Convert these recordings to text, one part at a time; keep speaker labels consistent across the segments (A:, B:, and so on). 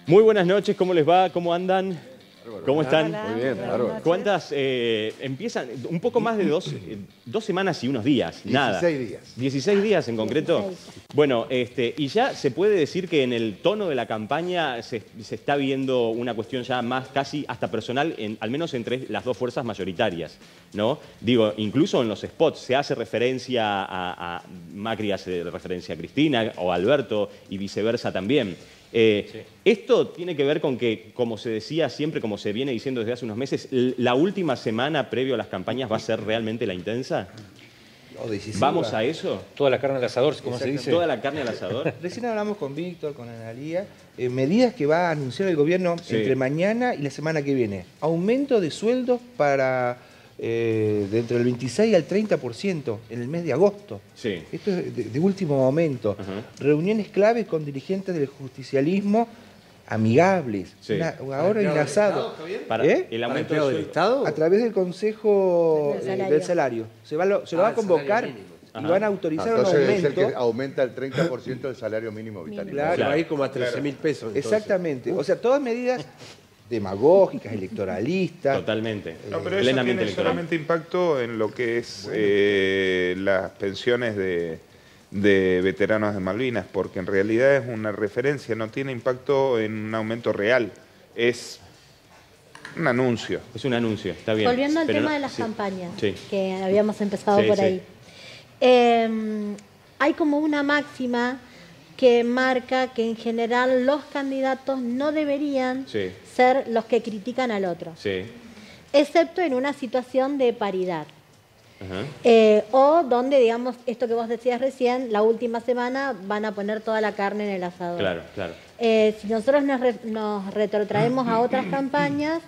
A: Muy buenas noches, ¿cómo les va? ¿Cómo andan? ¿Cómo están?
B: Hola,
C: muy bien, bárbaro.
A: ¿Cuántas? Empiezan un poco más de dos semanas y unos días, nada.
C: 16 días.
A: 16 días en concreto.
B: 16.
A: Bueno, y ya se puede decir que en el tono de la campaña se está viendo una cuestión ya más casi hasta personal, al menos entre las dos fuerzas mayoritarias, ¿no? Digo, incluso en los spots se hace referencia a Macri, hace referencia a Cristina o a Alberto y viceversa también. Esto tiene que ver con que, como se decía siempre, como se viene diciendo desde hace unos meses, la última semana previo a las campañas va a ser realmente la intensa. ¿Vamos a eso?
D: Toda la carne al asador, como se dice.
A: ¿Toda la carne al asador?
E: Recién hablamos con Víctor, con Analía, medidas que va a anunciar el gobierno entre mañana y la semana que viene. Aumento de sueldos para de entre el 26 al 30% en el mes de agosto.
A: Sí.
E: Esto es de último momento. Reuniones claves con dirigentes del justicialismo amigables.
A: Sí.
E: Ahora enlazado.
A: Para el aumento
C: ¿Para del Estado?
E: A través del Consejo
B: Del Salario.
E: Se lo va a convocar y van a autorizar un
C: Entonces es
E: aumento.
C: el que aumenta el 30% del salario mínimo vital.
E: Claro.
F: Va a ir como a 13.000 pesos. Entonces.
E: Exactamente. O sea, todas medidas demagógicas, electoralistas.
A: Totalmente.
G: No, pero eso
A: Plenamente
G: tiene
A: electoral.
G: solamente impacto en lo que es las pensiones de veteranos de Malvinas, porque en realidad es una referencia, no tiene impacto en un aumento real, es un anuncio.
A: Es un anuncio, está bien.
B: Volviendo al
A: Pero
B: tema
A: no-
B: de las
A: sí.
B: campañas,
A: Sí.
B: que habíamos empezado
A: Sí,
B: por
A: sí.
B: ahí. Hay como una máxima que marca que en general los candidatos no deberían
A: Sí.
B: ser los que critican al otro,
A: Sí.
B: excepto en una situación de paridad.
A: Ajá.
B: O donde, digamos, esto que vos decías recién, la última semana van a poner toda la carne en el asador.
A: Claro, claro.
B: Si nosotros nos retrotraemos a otras campañas,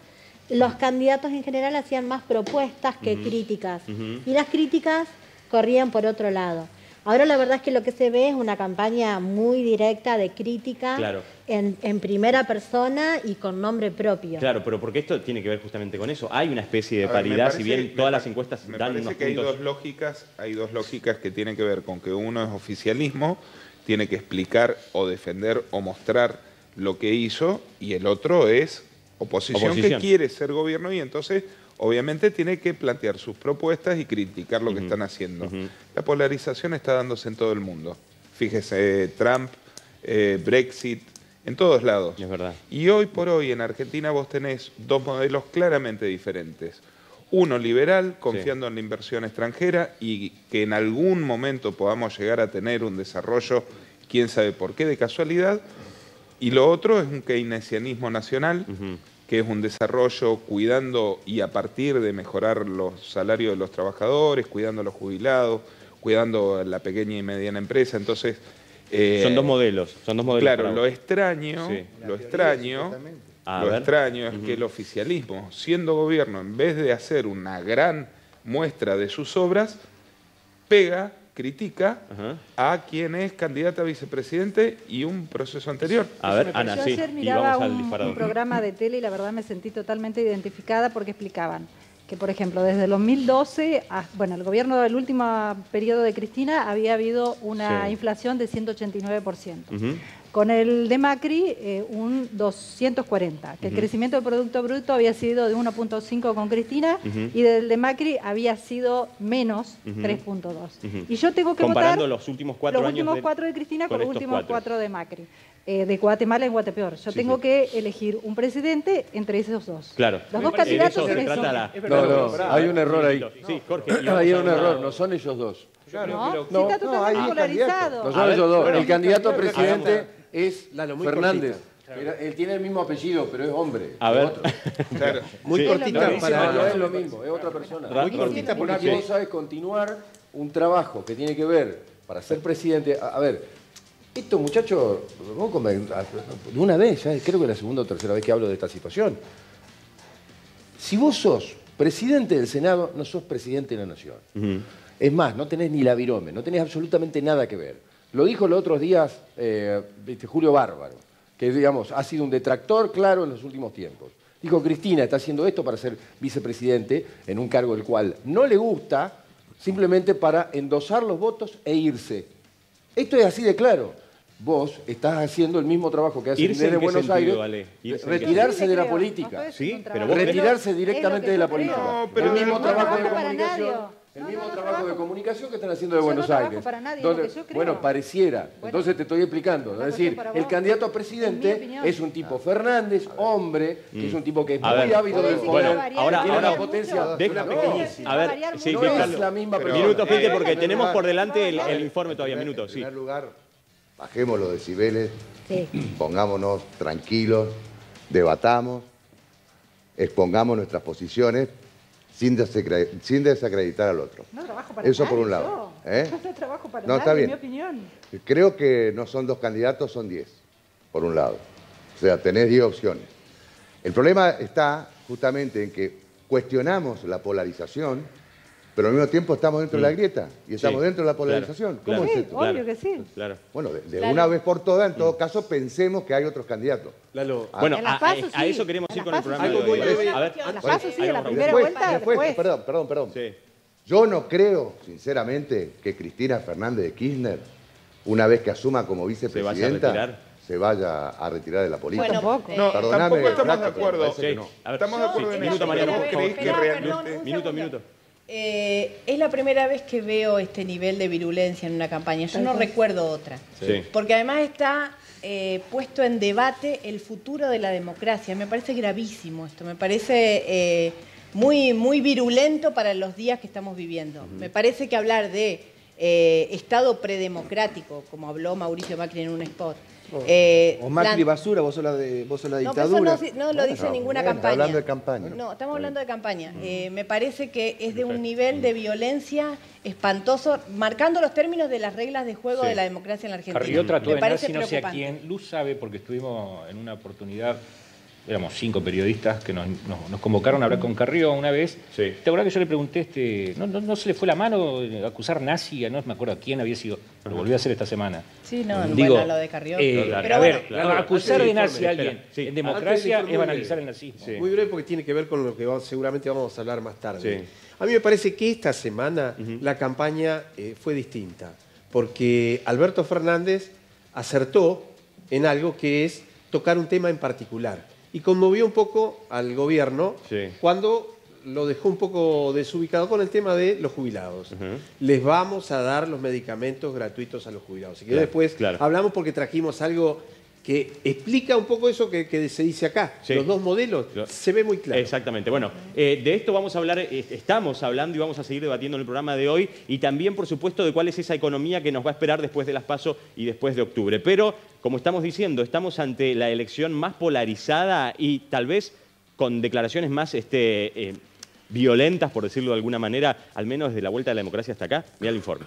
B: los candidatos en general hacían más propuestas que críticas. Y las críticas corrían por otro lado. Ahora la verdad es que lo que se ve es una campaña muy directa de crítica
A: Claro.
B: en primera persona y con nombre propio.
A: Claro, pero porque esto tiene que ver justamente con eso. Hay una especie de
G: A ver, me
A: paridad, si
G: parece-
A: bien todas las encuestas
G: me
A: dan
G: parece
A: unos
G: que hay
A: puntos.
G: hay dos lógicas que tienen que ver con que uno es oficialismo, tiene que explicar o defender o mostrar lo que hizo, y el otro es oposición que quiere ser gobierno y entonces obviamente tiene que plantear sus propuestas y criticar lo que están haciendo. La polarización está dándose en todo el mundo. Fíjese, Trump, Brexit, en todos lados.
A: Es verdad.
G: Y hoy por hoy en Argentina vos tenés dos modelos claramente diferentes. Uno liberal, confiando en la inversión extranjera y que en algún momento podamos llegar a tener un desarrollo, quién sabe por qué, de casualidad. Y lo otro es un keynesianismo nacional, que es un desarrollo cuidando y a partir de mejorar los salarios de los trabajadores, cuidando a los jubilados, cuidando a la pequeña y mediana empresa. Entonces,
A: Son dos modelos.
G: claro,
A: para-
G: lo extraño,
A: Sí.
G: lo extraño
A: A ver.
G: es que el oficialismo, siendo gobierno, en vez de hacer una gran muestra de sus obras, critica a quien es candidata a vicepresidente y un proceso anterior.
A: A ver,
H: Yo
A: Ana, sí.
H: ayer
A: Y
H: miraba
A: vamos al
H: un
A: disparador.
H: programa de tele y la verdad me sentí totalmente identificada porque explicaban que, por ejemplo, desde el 2012, bueno, el gobierno del último periodo de Cristina había habido una
A: Sí.
H: inflación de 189%.
A: Ujú.
H: Con el de Macri, un 240%, que el crecimiento del Producto Bruto había sido de 1.5 con Cristina y del de Macri había sido menos 3.2. Y yo tengo que
A: Comparando
H: votar
A: los últimos 4 años
H: últimos
A: de-
H: 4 de Cristina con los
A: estos
H: últimos
A: 4.
H: 4 de Macri. De Guatemala y Guatepeor. Yo tengo
A: sí.
H: que elegir un presidente entre esos dos.
A: Claro.
H: Los dos
A: De
H: candidatos
A: eso se
H: son
A: trata
H: esos.
F: No, hay un error ahí.
A: Sí, Jorge. y
F: Hay
A: vamos
F: un
A: a
F: error, no son ellos dos.
H: No, sí
F: no,
H: está totalmente
E: hay
H: polarizado.
F: No
A: A
F: son
A: ver,
F: ellos dos.
A: bueno,
F: El candidato a
A: hagamos-
F: presidente es
D: Lalo, muy
F: Fernández. Él tiene el mismo apellido, pero es hombre.
A: A
F: es
A: ver.
F: otro.
G: Claro.
F: Muy
A: Sí.
F: cortita
A: No,
F: para...
A: no,
F: No es lo mismo, es otra persona.
A: Muy
F: cortita porque
A: sí.
F: una cosa es continuar un trabajo que tiene que ver para ser presidente. A ver, esto muchachos, de una vez, ya creo que es la segunda o tercera vez que hablo de esta situación. Si vos sos presidente del Senado, no sos presidente de la Nación. Es más, no tenés ni la virome, no tenés absolutamente nada que ver. Lo dijo los otros días Julio Bárbaro, que digamos, ha sido un detractor claro en los últimos tiempos. Dijo, Cristina está haciendo esto para ser vicepresidente en un cargo del cual no le gusta, simplemente para endosar los votos e irse. Esto es así de claro. vos estás haciendo el mismo trabajo que hace
A: ¿Irse
F: Inés de
A: en qué
F: Buenos Aires,
A: sentido, Ale? ¿Irse en qué
F: retirarse de la
H: No
F: política.
H: puede ser
A: Sí,
H: un
A: pero
H: trabajo.
A: vos
F: Retirarse
H: Es lo
F: directamente
H: que
F: de la
H: yo creo.
F: política.
G: No, pero
F: el mismo
G: no
F: trabajo de
H: trabajo para
F: comunicación.
H: nadie.
F: El
H: No,
F: mismo
H: no
F: trabajo de
H: trabajo.
F: comunicación que están haciendo de
H: Yo no
F: Buenos
H: trabajo
F: Aires.
H: para nadie,
F: Donde-
H: lo que yo creo.
F: bueno, pareciera.
H: Bueno,
F: Entonces te estoy explicando.
H: una
F: Es decir,
H: cuestión para
F: el
H: vos.
F: candidato a
H: En mi
F: presidente
H: opinión.
F: es un tipo Fernández, hombre, que es un tipo que es
A: A
F: muy
A: ver.
F: ávido del
H: Bueno,
F: poder.
A: ahora-
F: tiene
A: ahora-
F: la potencia
A: Deja-
F: de una
A: a ver, sí,
F: No
A: déjalo.
F: es la misma
G: Pero-
F: persona.
A: Minuto, gente, porque
C: en
A: tenemos
C: primer
A: por delante
C: lugar,
A: el informe todavía. Minuto,
C: En
A: sí.
C: primer lugar, bajemos los decibeles,
B: Sí.
C: pongámonos tranquilos, debatamos, expongamos nuestras posiciones sin desacreditar al otro.
H: No trabajo para
C: Eso
H: nadie,
C: por un lado.
H: yo.
C: ¿Eh?
H: No trabajo para
C: No,
H: nadie,
C: está bien.
H: en mi opinión.
C: Creo que no son 2 candidatos, son 10, por un lado. O sea, tenés 10 opciones. El problema está justamente en que cuestionamos la polarización, pero al mismo tiempo estamos dentro de la grieta y estamos
A: Sí,
C: dentro de la
A: claro,
C: polarización.
A: claro.
C: ¿Cómo
H: Sí,
C: es esto?
H: obvio que sí.
A: Claro.
C: Bueno, de
B: Claro.
C: una vez por todas, en todo caso, pensemos que hay otros candidatos.
D: Lalo,
A: Bueno,
H: En las
A: a
H: PASO sí.
A: eso queremos
H: En
A: ir
H: las
A: con el
H: PASO
A: programa
H: sí.
A: de
D: Algo
A: hoy.
D: muy breve.
A: A ver,
H: En las
A: ¿cuál-
H: PASO sí,
A: hay
H: en la
A: una
H: primera
A: pregunta?
H: vuelta, después.
C: Perdón.
A: Sí.
C: Yo no creo, sinceramente, que Cristina Fernández de Kirchner, una vez que asuma como vicepresidenta,
A: retirar?
C: se vaya a retirar de la política.
B: Bueno,
H: Tampoco.
G: No,
C: Perdóname,
G: tampoco estamos de
C: Flaca, pero
G: acuerdo.
C: parece que
A: Sí.
C: no.
A: A ver,
G: Estamos de acuerdo en
A: minuto,
G: eso.
A: Mariano,
G: ¿Vos
A: por
G: creéis
A: favor.
G: que
I: Perdón,
G: realmente...
I: un
A: Minuto,
I: segundo.
A: minuto.
I: Es la primera vez que veo este nivel de virulencia en una campaña. Yo no recuerdo otra.
A: Sí.
I: Porque además está puesto en debate el futuro de la democracia. Me parece gravísimo esto. Me parece muy, muy virulento para los días que estamos viviendo. Me parece que hablar de Estado predemocrático, como habló Mauricio Macri en un spot.
E: O Macri basura, vos sos la
I: No, pero
E: dictadura.
I: eso no lo dice ninguna
C: bien,
I: campaña.
C: hablando de campaña.
I: No, estamos hablando de campaña. Me parece que es de un nivel de violencia espantoso, marcando los términos de las reglas de juego
A: Sí.
I: de la democracia en la Argentina.
J: Carrió trató
I: Me
J: de
I: parece
J: nazi, no sé a
I: preocupante.
J: quién. Luz sabe, porque estuvimos en una oportunidad, éramos 5 periodistas que nos convocaron a hablar con Carrió una vez.
A: Sí.
J: ¿Te acuerdas que yo le pregunté, no se le fue la mano acusar nazi? No me acuerdo a quién había sido, lo volvió a hacer esta semana.
I: Sí, no,
J: Digo,
I: bueno, lo de Carrió.
A: claro.
I: Pero
J: a ver,
A: claro.
J: acusar
D: Antes
J: de
D: del
J: nazi
D: informe,
J: a alguien
A: espera, sí.
J: en
D: Antes
J: democracia
D: del informe,
J: es banalizar el nazismo.
A: Sí.
D: muy breve porque tiene que ver con lo que seguramente vamos a hablar más tarde.
A: Sí.
D: A mí me parece que esta semana la campaña fue distinta, porque Alberto Fernández acertó en algo que es tocar un tema en particular y conmovió un poco al gobierno
A: Sí.
D: cuando lo dejó un poco desubicado con el tema de los jubilados. Les vamos a dar los medicamentos gratuitos a los jubilados. Así que
A: Claro,
D: después
A: claro.
D: hablamos porque trajimos algo que explica un poco eso que se dice acá.
A: Sí.
D: Los dos modelos, se ve muy claro.
A: Exactamente. Bueno, de esto vamos a hablar, estamos hablando y vamos a seguir debatiendo en el programa de hoy y también, por supuesto, de cuál es esa economía que nos va a esperar después de las PASO y después de octubre. Pero, como estamos diciendo, estamos ante la elección más polarizada y tal vez con declaraciones más violentas, por decirlo de alguna manera, al menos desde la vuelta de la democracia hasta acá. Mira el informe.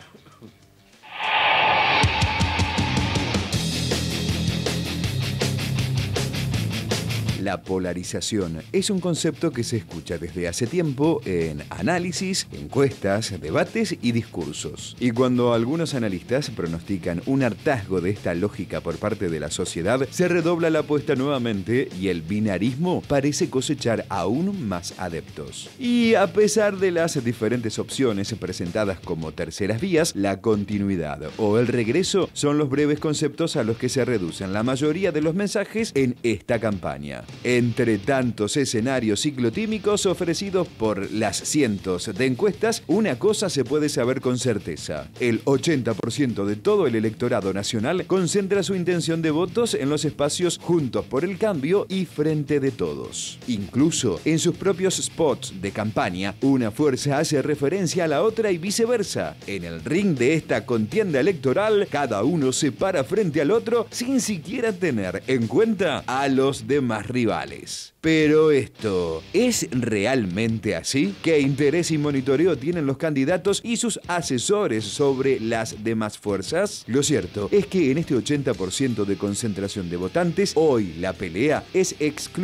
K: La polarización es un concepto que se escucha desde hace tiempo en análisis, encuestas, debates y discursos. Y cuando algunos analistas pronostican un hartazgo de esta lógica por parte de la sociedad, se redobla la apuesta nuevamente y el binarismo parece cosechar aún más adeptos. Y a pesar de las diferentes opciones presentadas como terceras vías, la continuidad o el regreso son los breves conceptos a los que se reducen la mayoría de los mensajes en esta campaña. Entre tantos escenarios ciclotímicos ofrecidos por las cientos de encuestas, una cosa se puede saber con certeza. El 80% de todo el electorado nacional concentra su intención de votos en los espacios Juntos por el Cambio y Frente de Todos. Incluso en sus propios spots de campaña, una fuerza hace referencia a la otra y viceversa. En el ring de esta contienda electoral, cada uno se para frente al otro sin siquiera tener en cuenta a los demás rivales. Pero esto, ¿es realmente así? ¿Qué interés y monitoreo tienen los candidatos y sus asesores sobre las demás fuerzas? Lo cierto es que en este 80% de concentración de votantes, hoy la pelea es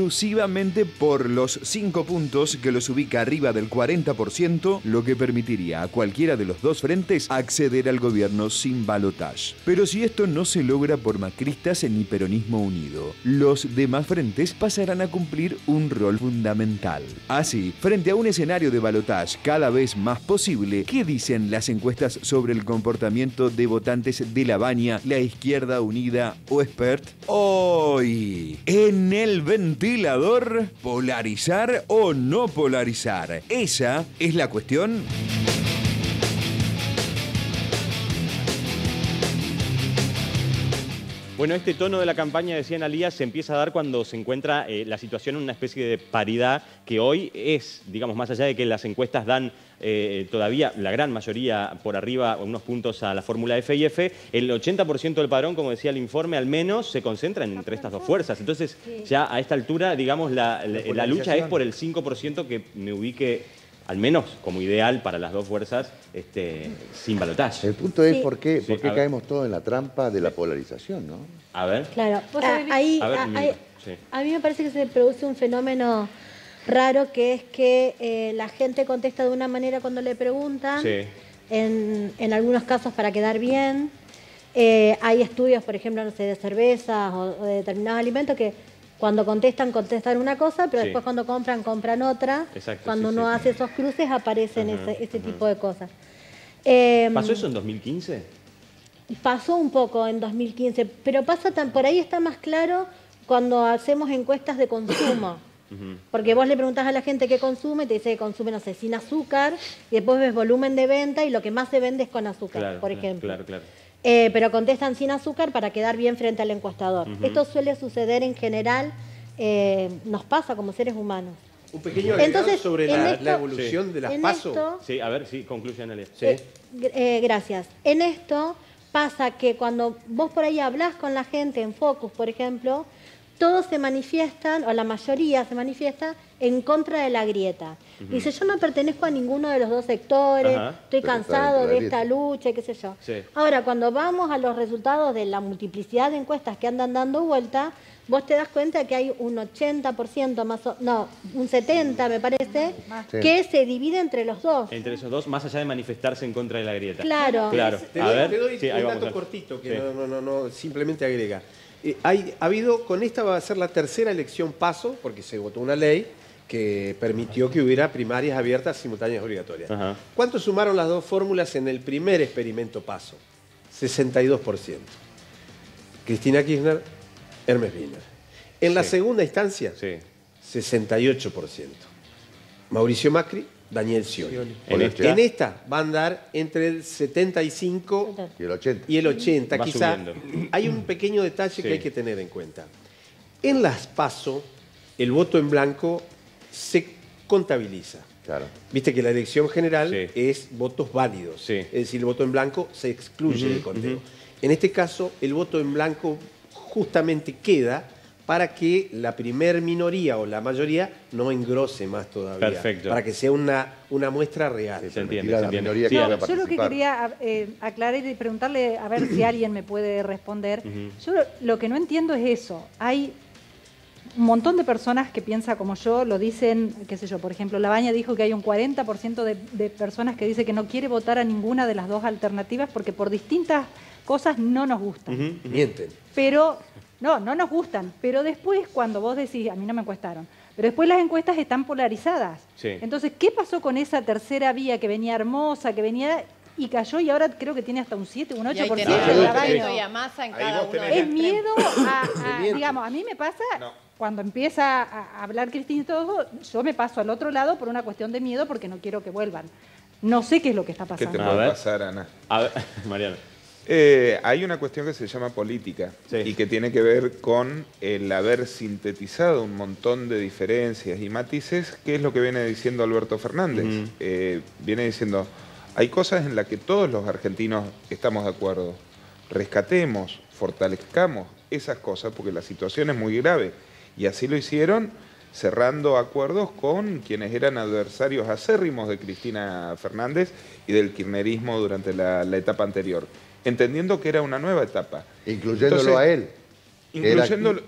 K: exclusivamente por los 5 puntos que los ubica arriba del 40%, lo que permitiría a cualquiera de los dos frentes acceder al gobierno sin balotaje. Pero si esto no se logra por macristas ni peronismo unido, los demás frentes pasarán a cumplir cumplir un rol fundamental. Así, frente a un escenario de balotaje cada vez más posible, ¿qué dicen las encuestas sobre el comportamiento de votantes de La Baña, la Izquierda Unida o Espert? Hoy, en el ventilador, ¿polarizar o no polarizar? Esa es la cuestión.
A: Bueno, este tono de la campaña, decía Analía, se empieza a dar cuando se encuentra la situación en una especie de paridad que hoy es, digamos, más allá de que las encuestas dan todavía la gran mayoría por arriba, unos puntos a la fórmula F y F, el 80% del padrón, como decía el informe, al menos se concentra entre estas dos fuerzas. Entonces, ya a esta altura, digamos, la lucha es por el 5% que me ubique, al menos como ideal para las dos fuerzas, sin balotaje.
C: El punto es por qué caemos todos en la trampa de la polarización, ¿no?
A: A ver.
B: Claro, a mí me parece que se produce un fenómeno raro, que es que la gente contesta de una manera cuando le preguntan, en algunos casos para quedar bien. Hay estudios, por ejemplo, no sé, de cervezas o de determinados alimentos que cuando contestan una cosa, pero después cuando compran otra.
A: Exacto,
B: cuando uno hace esos cruces aparecen ese tipo de cosas.
A: ¿Pasó eso en 2015?
B: Pasó un poco en 2015, pero por ahí está más claro cuando hacemos encuestas de consumo. Porque vos le preguntás a la gente qué consume, te dice que consume, no sé, sin azúcar, y después ves volumen de venta y lo que más se vende es con azúcar, por ejemplo.
A: Claro.
B: Pero contestan sin azúcar para quedar bien frente al encuestador. Esto suele suceder en general, nos pasa como seres humanos.
D: Un pequeño agregado sobre la evolución de las PASO.
A: Sí, a ver, concluye Analia.
B: Gracias. En esto pasa que cuando vos por ahí hablás con la gente en Focus, por ejemplo, todos se manifiestan, o la mayoría se manifiesta, en contra de la grieta. Dice, yo no pertenezco a ninguno de los dos sectores, estoy cansado de esta lucha, qué sé yo. Ahora, cuando vamos a los resultados de la multiplicidad de encuestas que andan dando vuelta, vos te das cuenta que hay un 80% más, un 70% me parece, que se divide entre los dos.
A: Entre esos dos, más allá de manifestarse en contra de la grieta.
B: Claro.
D: Te doy un dato cortito que no simplemente agrega. Con esta va a ser la tercera elección PASO, porque se votó una ley que permitió que hubiera primarias abiertas, simultáneas, obligatorias. ¿Cuánto sumaron las dos fórmulas en el primer experimento PASO? 62%. Cristina Kirchner, Hermes Wiener. En la segunda instancia, 68%. Mauricio Macri, Daniel Scioli. En esta va a andar entre el 75 y el 80. Quizá hay un pequeño detalle que hay que tener en cuenta. En las PASO, el voto en blanco se contabiliza. Viste que la elección general es votos válidos. Es decir, el voto en blanco se excluye del conteo. En este caso, el voto en blanco justamente queda para que la primer minoría o la mayoría no engrose más todavía.
A: Perfecto.
D: Para que sea una muestra real.
A: Se entiende.
H: Yo lo que quería aclarar y preguntarle, a ver si alguien me puede responder. Yo lo que no entiendo es eso. Hay un montón de personas que piensan como yo, lo dicen, qué sé yo, por ejemplo, La Baña dijo que hay un 40% de personas que dice que no quiere votar a ninguna de las dos alternativas porque por distintas cosas no nos gustan.
D: Mienten.
H: Pero, no nos gustan, pero después cuando vos decís, a mí no me encuestaron, pero después las encuestas están polarizadas. Entonces, ¿qué pasó con esa tercera vía que venía hermosa, que venía y cayó y ahora creo que tiene hasta un 7, un 8% de La Baña?
I: Y a Massa en cada uno.
H: Es miedo digamos, a mí me pasa... Cuando empieza a hablar Cristina y todo, yo me paso al otro lado por una cuestión de miedo porque no quiero que vuelvan. No sé qué es lo que está pasando.
G: ¿Qué te puede pasar, Ana?
A: A ver, Mariana.
G: Hay una cuestión que se llama política y que tiene que ver con el haber sintetizado un montón de diferencias y matices, que es lo que viene diciendo Alberto Fernández. Viene diciendo, hay cosas en las que todos los argentinos estamos de acuerdo. Rescatemos, fortalezcamos esas cosas porque la situación es muy grave. Y así lo hicieron cerrando acuerdos con quienes eran adversarios acérrimos de Cristina Fernández y del kirchnerismo durante la etapa anterior, entendiendo que era una nueva etapa.
C: Incluyéndolo a él.
G: Incluyéndolo,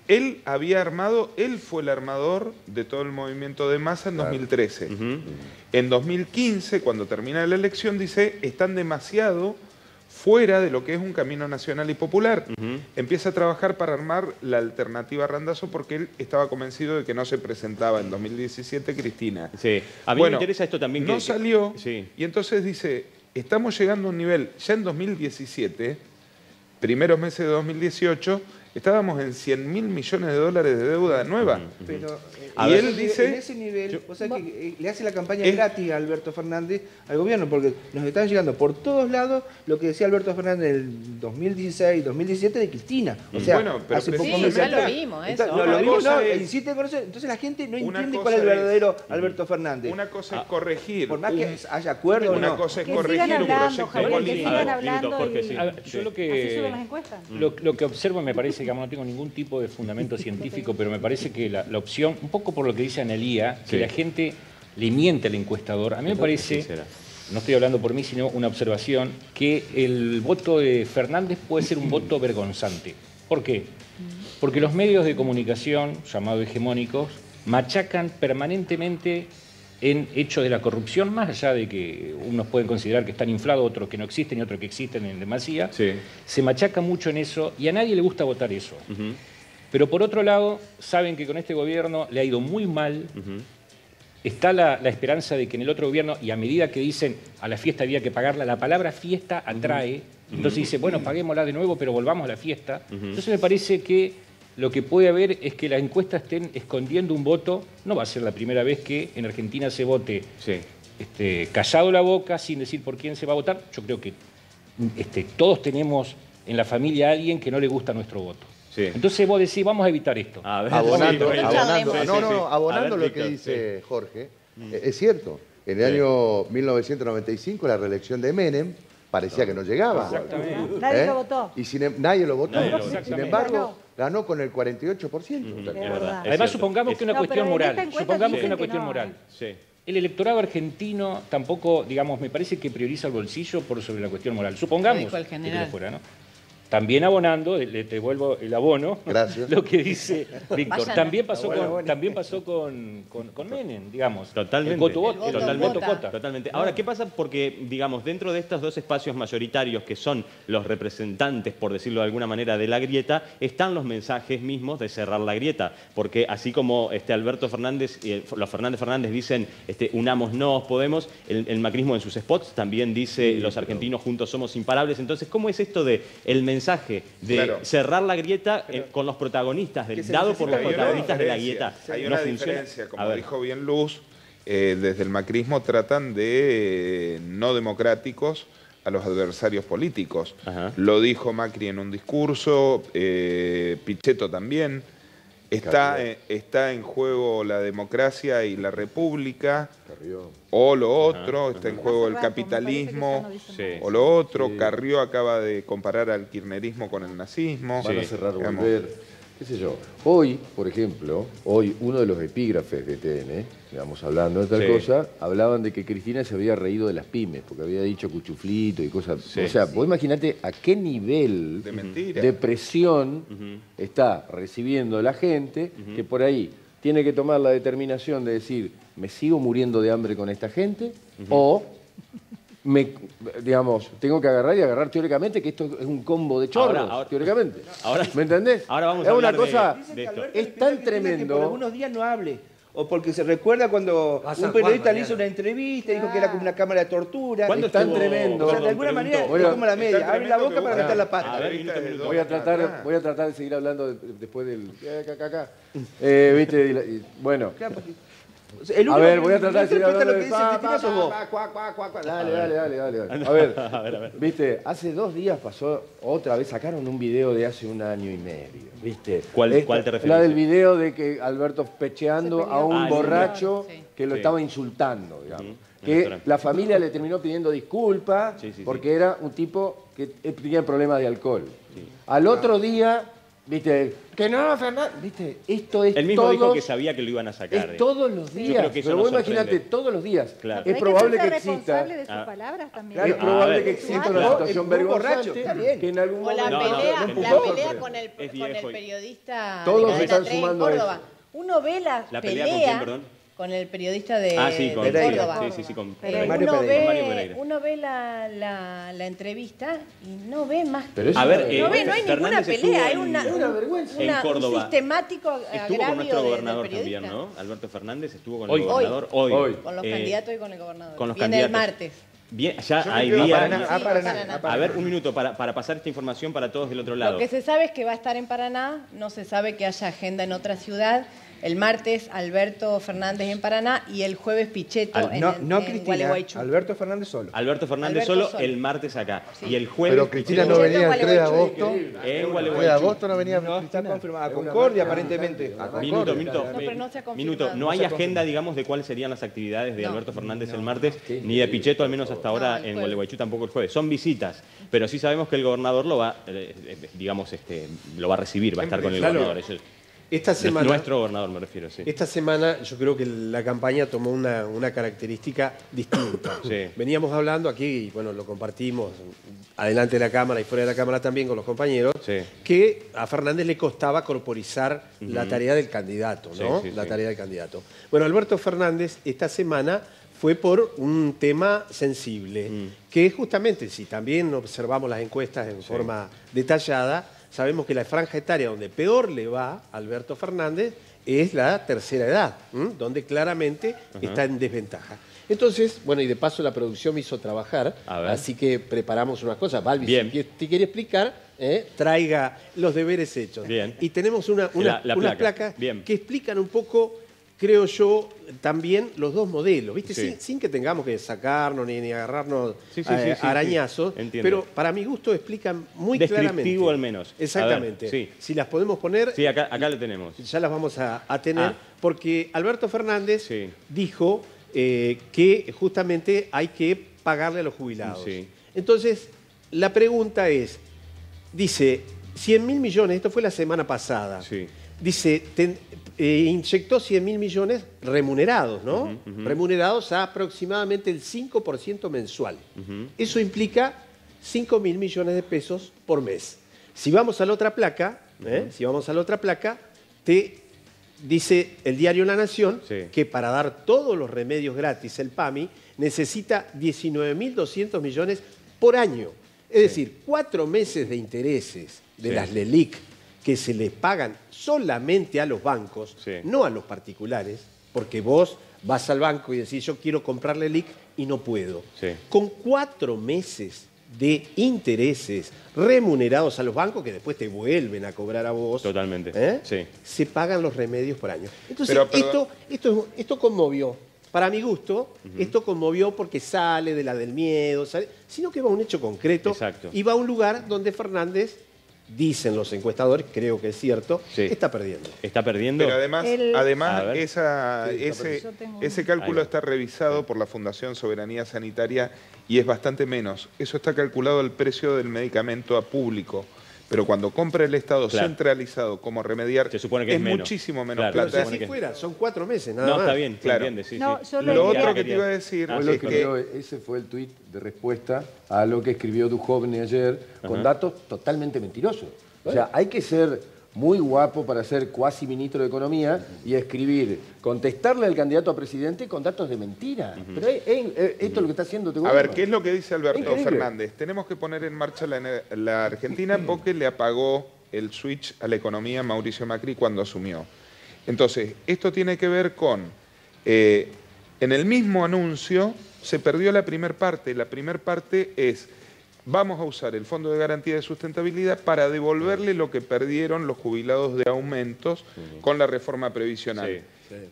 G: él había armado, él fue el armador de todo el movimiento de Massa en 2013. En 2015, cuando termina la elección, dice, están demasiado fuera de lo que es un camino nacional y popular. Empieza a trabajar para armar la alternativa a Randazzo porque él estaba convencido de que no se presentaba en 2017 Cristina.
A: Sí. A mí me interesa esto también.
G: No salió, y entonces dice, estamos llegando a un nivel, ya en 2017, primeros meses de 2018, estábamos en 100.000 millones de dólares de deuda nueva.
E: Pero,
G: y él dice...
E: En ese nivel, o sea que le hace la campaña gratis a Alberto Fernández al gobierno, porque nos están llegando por todos lados lo que decía Alberto Fernández en el 2016, 2017 de Cristina. O sea,
G: bueno, pero
E: hace pocos
I: sí,
E: meses
I: ya
E: atrás.
I: lo vimos, eso.
E: Lo vimos, no,
G: es-
E: insiste con eso. Entonces la gente no
G: Una
E: entiende
G: cosa
E: cuál es el verdadero
G: es-
E: Alberto Fernández.
G: Una cosa es corregir.
E: Por más que haya acuerdo o
G: Una
E: no.
G: cosa es
H: Que
G: corregir
H: sigan
G: un
H: hablando,
G: proyecto
H: Javier, que
G: político.
H: sigan hablando
A: Jorge,
H: y
A: sí.
J: A ver, yo lo
H: así
J: que,
H: suben las encuestas.
J: lo que observo me parece, digamos, no tengo ningún tipo de fundamento científico, pero me parece que la opción, un poco por lo que dice Analía, que
A: Sí.
J: la gente le miente al encuestador, a mí me parece,
A: Sincera.
J: no estoy hablando por mí, sino una observación, que el voto de Fernández puede ser un voto vergonzante. ¿Por qué? Porque los medios de comunicación, llamados hegemónicos, machacan permanentemente en hechos de la corrupción, más allá de que unos pueden considerar que están inflados, otros que no existen y otros que existen en demasía, se machaca mucho en eso y a nadie le gusta votar eso. Pero por otro lado, saben que con este gobierno le ha ido muy mal. Está la esperanza de que en el otro gobierno, y a medida que dicen a la fiesta había que pagarla, la palabra fiesta atrae. Entonces dice, bueno, paguémosla de nuevo, pero volvamos a la fiesta. Entonces me parece que lo que puede haber es que las encuestas estén escondiendo un voto. No va a ser la primera vez que en Argentina se vote callado la boca, sin decir por quién se va a votar. Yo creo que todos tenemos en la familia a alguien que no le gusta nuestro voto. Entonces vos decís, vamos a evitar esto.
C: Abonando
A: A ver,
C: lo que
A: Víctor,
C: dice Jorge, es cierto. En el año 1995, la reelección de Menem parecía que no llegaba.
H: Exactamente. Nadie lo votó.
C: Y nadie lo votó.
H: Nadie lo votó.
C: Sin embargo, ganó con el 48%.
J: Además, supongamos que una cuestión moral. Supongamos que
H: dicen
J: una
H: que
J: cuestión
H: no.
J: moral. El electorado argentino tampoco, digamos, me parece que prioriza el bolsillo por sobre la cuestión moral. Supongamos
I: Dijo el
J: que
I: general.
J: quede fuera, ¿no? También abonando, le devuelvo el abono,
C: Gracias.
J: lo que dice Víctor.
I: Vayan.
J: También pasó,
C: Bueno.
J: también pasó con Menem, digamos.
A: Totalmente.
J: El voto
I: El voto
J: totalmente
I: cuota.
J: cuota.
A: Totalmente. Ahora, ¿qué pasa? Porque, digamos, dentro de estos dos espacios mayoritarios que son los representantes, por decirlo de alguna manera, de la grieta, están los mensajes mismos de cerrar la grieta. Porque así como Alberto Fernández y los Fernández dicen unámonos, podemos, el macrismo en sus spots también dice los argentinos juntos somos imparables. Entonces, ¿cómo es esto de el mensaje de cerrar la grieta con los protagonistas, dado por los protagonistas de la grieta?
G: Hay
A: ¿No
G: una
A: funciona?
G: diferencia,
A: A
G: como
A: ver.
G: dijo bien Luz, desde el macrismo tratan de no democráticos a los adversarios políticos. Lo dijo Macri en un discurso, Pichetto también. Está en juego la democracia y la república, o lo otro, está en juego el capitalismo, o lo otro. Carrió acaba de comparar al kirchnerismo con el nazismo.
F: Van a cerrar, volver, qué sé yo. Hoy, por ejemplo, uno de los epígrafes de TN, digamos, hablando de tal cosa, hablaban de que Cristina se había reído de las pymes, porque había dicho cuchuflito y cosas. O sea, vos imaginate a qué nivel
G: De mentira.
F: de presión está recibiendo la gente que por ahí tiene que tomar la determinación de decir, ¿me sigo muriendo de hambre con esta gente? O digamos, tengo que agarrar teóricamente que esto es un combo de chorros, teóricamente. ¿Me entendés?
A: Ahora vamos
F: es
A: a hablar
F: una cosa,
A: de esto.
F: es tan
E: Que
F: tremendo.
E: por algunos días no hable. O porque se recuerda cuando un periodista le hizo una entrevista y dijo que era como una cámara de tortura.
F: Es tan tremendo.
E: O sea, de alguna manera es como la media. Abre la boca para meter la pata.
F: Voy a tratar de seguir hablando después del... ¿Viste? Bueno. A ver, voy a tratar de seguir hablando de... Dale. A ver, viste, hace 2 días pasó otra vez, sacaron un video de hace 1 año y medio, ¿viste?
A: ¿Cuál te refieres?
F: La del video de que Alberto pecheando a un borracho
I: Sí.
F: que lo estaba insultando, digamos. Que la familia le terminó pidiendo disculpas porque era un tipo que tenía problemas de alcohol. Al otro día... ¿Viste? Que no, Fernando. ¿Viste? Esto es
A: Él mismo dijo que sabía que lo iban a sacar.
F: Es todos los días.
A: Yo creo que eso
F: pero
A: nos
F: vos imagínate,
A: sorprende.
F: todos los días.
A: Claro.
F: Es probable que exista.
H: responsable de sus palabras también.
F: Es probable que
A: ver.
F: exista una situación vergonzante que en algún
I: O la
F: momento...
I: pelea con el periodista
F: Todos
I: de
F: se
I: Cadena
F: están
I: 3 en
F: sumando a
I: Córdoba. Uno ve la
A: ¿La pelea con quién, perdón?
I: con el periodista de,
A: con
I: de
E: Pereira.
I: Córdoba.
A: Sí, con
E: Mario
I: Uno
E: Pereira.
A: Mario Pereira.
I: uno ve la entrevista y no ve más
F: Pero eso
A: A ver,
I: no hay ninguna
A: Fernández estuvo
I: pelea, hay
A: en-
I: una
F: vergüenza.
A: en Córdoba.
I: un sistemático
A: Estuvo
I: agravio
A: con nuestro
I: del
A: gobernador
I: periodista.
A: también, ¿no? Alberto Fernández estuvo con
J: Hoy.
A: el gobernador hoy.
I: Con los candidatos y con el gobernador.
A: Con los
I: Viene el
A: candidatos.
I: martes.
A: Bien,
E: Yo
A: ya
E: me
A: hay
E: quedo a
A: días.
E: Paraná, a
I: Sí,
E: Paraná,
I: Paraná.
E: a Paraná.
A: A ver, un minuto para pasar esta información para todos del otro lado.
I: Lo que se sabe es que va a estar en Paraná, no se sabe que haya agenda en otra ciudad. El martes Alberto Fernández en Paraná y el jueves Pichetto en
E: Cristina,
I: Gualeguaychú.
E: Alberto Fernández solo.
A: Alberto Fernández
I: Alberto
A: solo
I: solo.
A: el martes acá.
I: Sí.
A: Y el jueves.
C: Pero Cristina no
I: Pichetto,
C: venía el 3 de
I: Gualeguaychú.
C: agosto.
A: En
C: El 3 de
A: Gualeguaychú.
C: agosto no venía
E: Está
C: Cristina.
E: confirmada. A Concordia, aparentemente. A
A: Minuto,
E: Concordia.
A: minuto.
I: No, pero no se ha confirmado.
A: Minuto. No hay agenda, digamos, de cuáles serían las actividades de
I: No.
A: Alberto Fernández el martes, ni de Pichetto, al menos hasta ahora,
I: No, el
A: en
I: jueves.
A: Gualeguaychú tampoco el jueves. Son visitas, pero sí sabemos que el gobernador lo va, digamos, lo va a recibir, va a estar con el
D: Claro.
A: gobernador. Eso es-
D: Esta semana,
A: nuestro gobernador, me refiero, sí.
D: esta semana yo creo que la campaña tomó una característica distinta.
A: Sí.
D: Veníamos hablando aquí, y bueno, lo compartimos adelante de la Cámara y fuera de la Cámara también con los compañeros,
A: Sí.
D: que a Fernández le costaba corporizar la tarea del candidato, ¿no?
A: Sí, sí,
D: la
A: sí.
D: tarea del candidato. Bueno, Alberto Fernández esta semana fue por un tema sensible, que justamente, si también observamos las encuestas en forma detallada, sabemos que la franja etaria donde peor le va a Alberto Fernández es la tercera edad, donde claramente está en desventaja. Entonces, bueno, y de paso la producción me hizo trabajar,
A: A ver.
D: así que preparamos unas cosas. Balbi,
A: Bien.
D: si te quiere explicar, traiga los deberes hechos.
A: Bien.
D: Y tenemos unas
A: La placa.
D: placas
A: Bien.
D: que explican un poco, creo yo, también los dos modelos, ¿viste?
A: Sí.
D: Sin que tengamos que sacarnos ni agarrarnos
A: Sí, sí, sí, sí,
D: arañazos,
A: sí. Entiendo.
D: pero para mi gusto explican muy
A: Descriptivo
D: claramente.
A: al menos.
D: Exactamente.
A: A ver, sí.
D: Si las podemos poner,
A: Sí, acá lo tenemos.
D: ya las vamos a tener,
A: Ah.
D: porque Alberto Fernández
A: Sí.
D: dijo que justamente hay que pagarle a los jubilados.
A: Sí.
D: Entonces, la pregunta es, dice, 100.000 millones, esto fue la semana pasada,
A: Sí.
D: dice, inyectó 100.000 millones remunerados, ¿no? Remunerados a aproximadamente el 5% mensual. Eso implica 5.000 millones de pesos por mes. Si vamos a la otra placa, te dice el diario La Nación
A: Sí.
D: que para dar todos los remedios gratis, el PAMI, necesita 19.200 millones por año. Es decir, 4 meses de intereses de
A: Sí.
D: las LELIC que se les pagan solamente a los bancos,
A: Sí.
D: no a los particulares, porque vos vas al banco y decís, yo quiero comprar LELIC y no puedo.
A: Sí.
D: Con 4 meses de intereses remunerados a los bancos, que después te vuelven a cobrar a vos.
A: Totalmente. Sí.
D: Se pagan los remedios por año. Entonces,
G: Pero,
D: esto conmovió. Para mi gusto, esto conmovió porque sale de la del miedo, sino que va a un hecho concreto.
A: Exacto.
D: Y va a un lugar donde Fernández, dicen los encuestadores, creo que es cierto,
A: Sí.
D: está perdiendo.
A: ¿Está perdiendo?
G: Pero además,
A: A ver.
G: ese
A: Ahí
G: cálculo
A: va.
G: está revisado por la Fundación Soberanía Sanitaria y es bastante menos. Eso está calculado el precio del medicamento a público. Pero cuando compra el Estado
A: Claro.
G: centralizado como remediar,
A: Se supone que es menos.
G: muchísimo menos
A: Claro,
D: Pero si
G: plata.
D: así fuera, son 4 meses, nada
A: No,
D: más.
A: está bien, se
G: Claro.
A: entiende, sí,
H: No,
A: sí.
H: yo
G: Lo
H: lo
G: otro
H: quería-
G: que te iba a decir
A: Ah,
F: Fue
A: sí,
F: lo
G: es
F: que
G: que
F: vio, ese fue el tuit de respuesta a lo que escribió Duhovne ayer, con datos totalmente mentirosos. O sea, hay que ser muy guapo para ser cuasi ministro de Economía y escribir, contestarle al candidato a presidente con datos de mentira. Pero esto es lo que está haciendo tu
G: A
F: gobierno.
G: ver, ¿qué es lo que dice Alberto
F: Increíble.
G: Fernández? Tenemos que poner en marcha la Argentina porque le apagó el switch a la economía Mauricio Macri cuando asumió. Entonces, esto tiene que ver con, en el mismo anuncio se perdió la primera parte. La primera parte es, vamos a usar el Fondo de Garantía de Sustentabilidad para devolverle lo que perdieron los jubilados de aumentos con la reforma previsional.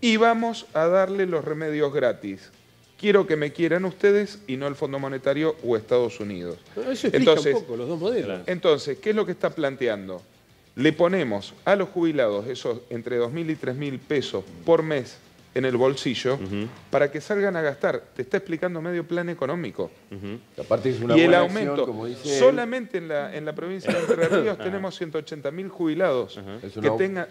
G: Y vamos a darle los remedios gratis. Quiero que me quieran ustedes y no el Fondo Monetario o Estados Unidos.
D: Pero eso explica
G: Entonces,
D: un poco los dos modelos.
G: Entonces, ¿qué es lo que está planteando? Le ponemos a los jubilados esos entre 2.000 y 3.000 pesos por mes en el bolsillo para que salgan a gastar. Te está explicando medio plan económico.
F: Aparte es una
G: Y el
F: buena
G: aumento,
F: acción, como dice él.
G: solamente en la provincia de Entre Ríos tenemos 180.000 jubilados
F: Es una-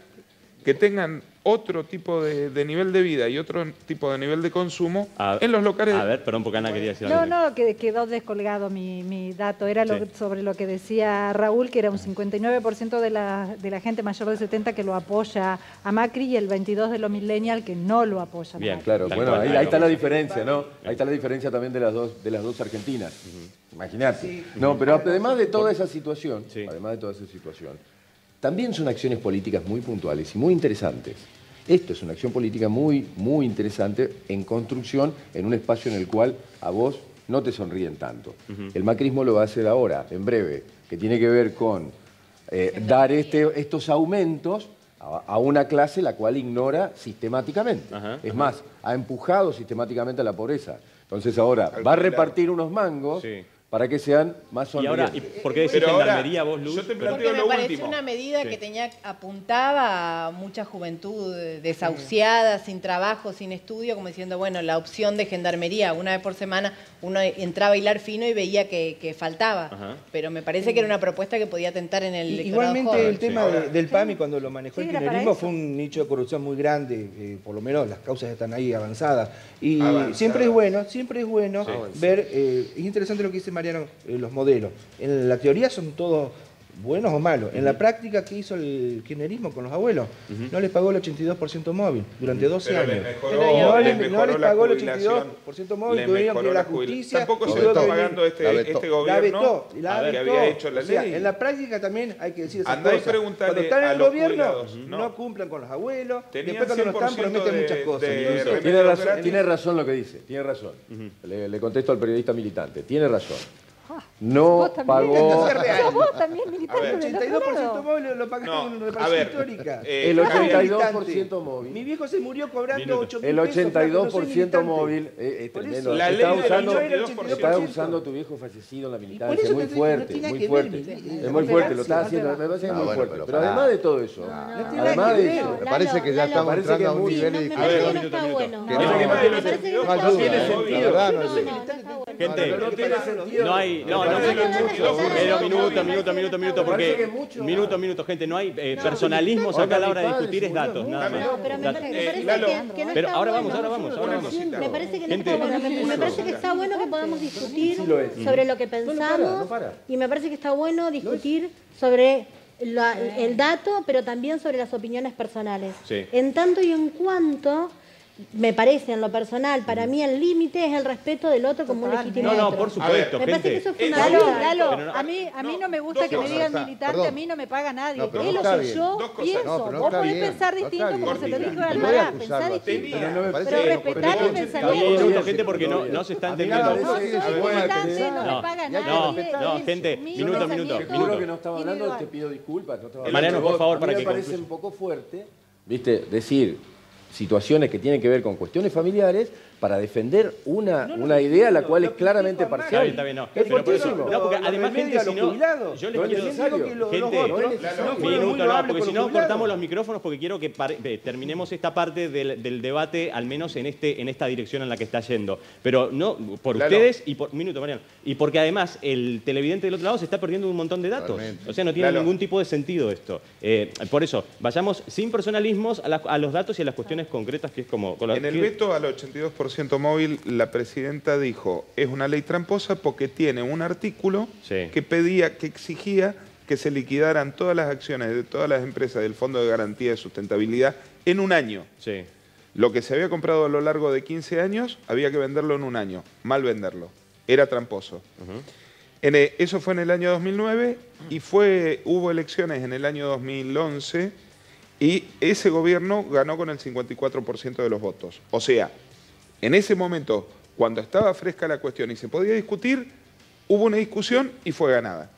G: que tengan otro tipo de nivel de vida y otro tipo de nivel de consumo en los locales.
A: A ver, perdón, porque Ana quería decir algo.
H: No, que quedó descolgado mi dato. Era sobre lo que decía Raúl, que era un 59% de la gente mayor de 70 que lo apoya a Macri y el 22% de los millennials que no lo apoyan.
F: Bien, claro. Bueno, ahí está la diferencia, ¿no? Ahí está la diferencia también de las dos Argentinas. Imagínate. Sí. No, pero además de toda esa situación, también son acciones políticas muy puntuales y muy interesantes. Esto es una acción política muy, muy interesante en construcción en un espacio en el cual a vos no te sonríen tanto. El macrismo lo va a hacer ahora, en breve, que tiene que ver con dar estos aumentos a una clase la cual ignora sistemáticamente. Es más, ha empujado sistemáticamente a la pobreza. Entonces ahora va a repartir unos mangos para que sean más sonrientes.
A: ¿Y por qué decís gendarmería vos, Luz?
G: Yo te planteo
I: Porque me
G: lo
I: pareció
G: último.
I: una medida que apuntaba a mucha juventud desahuciada, sin trabajo, sin estudio, como diciendo, bueno, la opción de gendarmería, una vez por semana uno entraba a hilar fino y veía que faltaba. Pero me parece que era una propuesta que podía tentar en el electorado
E: Igualmente
I: joven.
E: el tema del PAMI cuando lo manejó el kirchnerismo fue un nicho de corrupción muy grande, por lo menos las causas están ahí avanzadas. Y siempre es bueno ver, es interesante lo que dice Mariano, los modelos. En la teoría son todos buenos o malos. En la práctica, ¿qué hizo el kirchnerismo con los abuelos? No les pagó el 82% móvil durante 12 años. No les pagó el 82% móvil, tuvieron que la justicia...
G: Tampoco se lo está pagando este gobierno que había hecho la ley.
E: En la práctica también hay que decir esas
G: Andá y
E: cosas.
G: preguntale
E: Cuando están en
G: a
E: el
G: los
E: gobierno,
G: jubilados,
E: no cumplen con los abuelos,
G: Tenían
E: después cuando no están
G: 100%
E: prometen muchas cosas.
F: Tiene razón lo que dice, tiene razón. Le contesto al periodista militante, tiene razón. No pagó...
H: Vos también militante
E: El 82% móvil lo pagaron en reparación histórica.
F: El 82% móvil.
E: Mi viejo se murió cobrando 8.000 pesos.
F: El 82% móvil es tremendo.
G: La ley
F: Está usando tu viejo fallecido en la militancia. Es muy fuerte, muy fuerte. Es muy fuerte, lo está haciendo. Me parece que es muy fuerte. Pero además de todo eso, además de eso...
C: Me parece que ya estamos entrando a un nivel de discusión.
B: No está bueno.
C: No tiene sentido.
A: Gente, no hay... Minuto, porque... Minuto, gente, no hay personalismos acá a la hora de discutir, es datos, nada más.
B: No, pero me parece que no está
A: ahora
B: bueno.
A: vamos.
B: Me parece que no está bueno. Me parece que está bueno que podamos discutir sobre lo que pensamos y me parece que está bueno discutir sobre el dato, pero también sobre las opiniones personales. En tanto y en cuanto... Me parece, en lo personal, para mí el límite es el respeto del otro como un legítimo otro.
A: No, por supuesto,
B: me parece que eso es
H: fundamental.
B: fundamental.
H: A mí no me gusta que me digan militante, a mí no me paga nadie. Es lo que yo pienso. Vos podés pensar distinto, como se lo dijo Alvará, pensar distinto. Pero respetar el pensamiento.
A: Minuto, gente, porque no se está entendiendo.
H: No soy militante, no me paga nadie.
A: No, gente, minuto.
F: Seguro que no estaba hablando, te pido disculpas.
A: Mariano, por favor, para que...
F: A mí me parece un poco fuerte, ¿viste? Decir situaciones que tienen que ver con cuestiones familiares para defender una idea la cual es claramente parcial.
A: Está bien, no.
F: Es fuertísimo.
A: No, porque además, gente, si no... Yo les quiero decir... Minuto, no, porque si no cortamos los micrófonos porque quiero que terminemos esta parte del debate, al menos en esta dirección en la que está yendo. Pero no por ustedes y por... Minuto, Mariano. Y porque además el televidente del otro lado se está perdiendo un montón de datos. O sea, no tiene ningún tipo de sentido esto. Por eso, vayamos sin personalismos a los datos y a las cuestiones concretas que es como...
G: En el veto al 82% móvil, la presidenta dijo, es una ley tramposa porque tiene un artículo que exigía que se liquidaran todas las acciones de todas las empresas del Fondo de Garantía de Sustentabilidad en un año. Lo que se había comprado a lo largo de 15 años, había que venderlo en un año. Mal venderlo. Era tramposo. Eso fue en el año 2009 y hubo elecciones en el año 2011 y ese gobierno ganó con el 54% de los votos. O sea, en ese momento, cuando estaba fresca la cuestión y se podía discutir, hubo una discusión y fue ganada.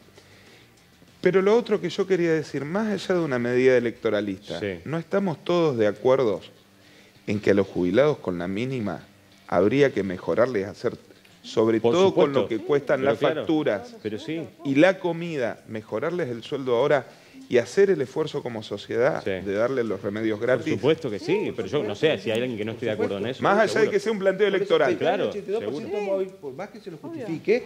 G: Pero lo otro que yo quería decir, más allá de una medida electoralista, ¿no estamos todos de acuerdo en que a los jubilados con la mínima habría que mejorarles, hacer, sobre todo con lo que cuestan las facturas y la comida, mejorarles el sueldo ahora y hacer el esfuerzo como sociedad de darle los remedios gratis?
A: Por supuesto que sí, pero yo no sé si hay alguien que no esté de acuerdo en eso.
G: Más allá de que sea un planteo electoral.
E: Claro, el 82% móvil, por más que se lo justifique,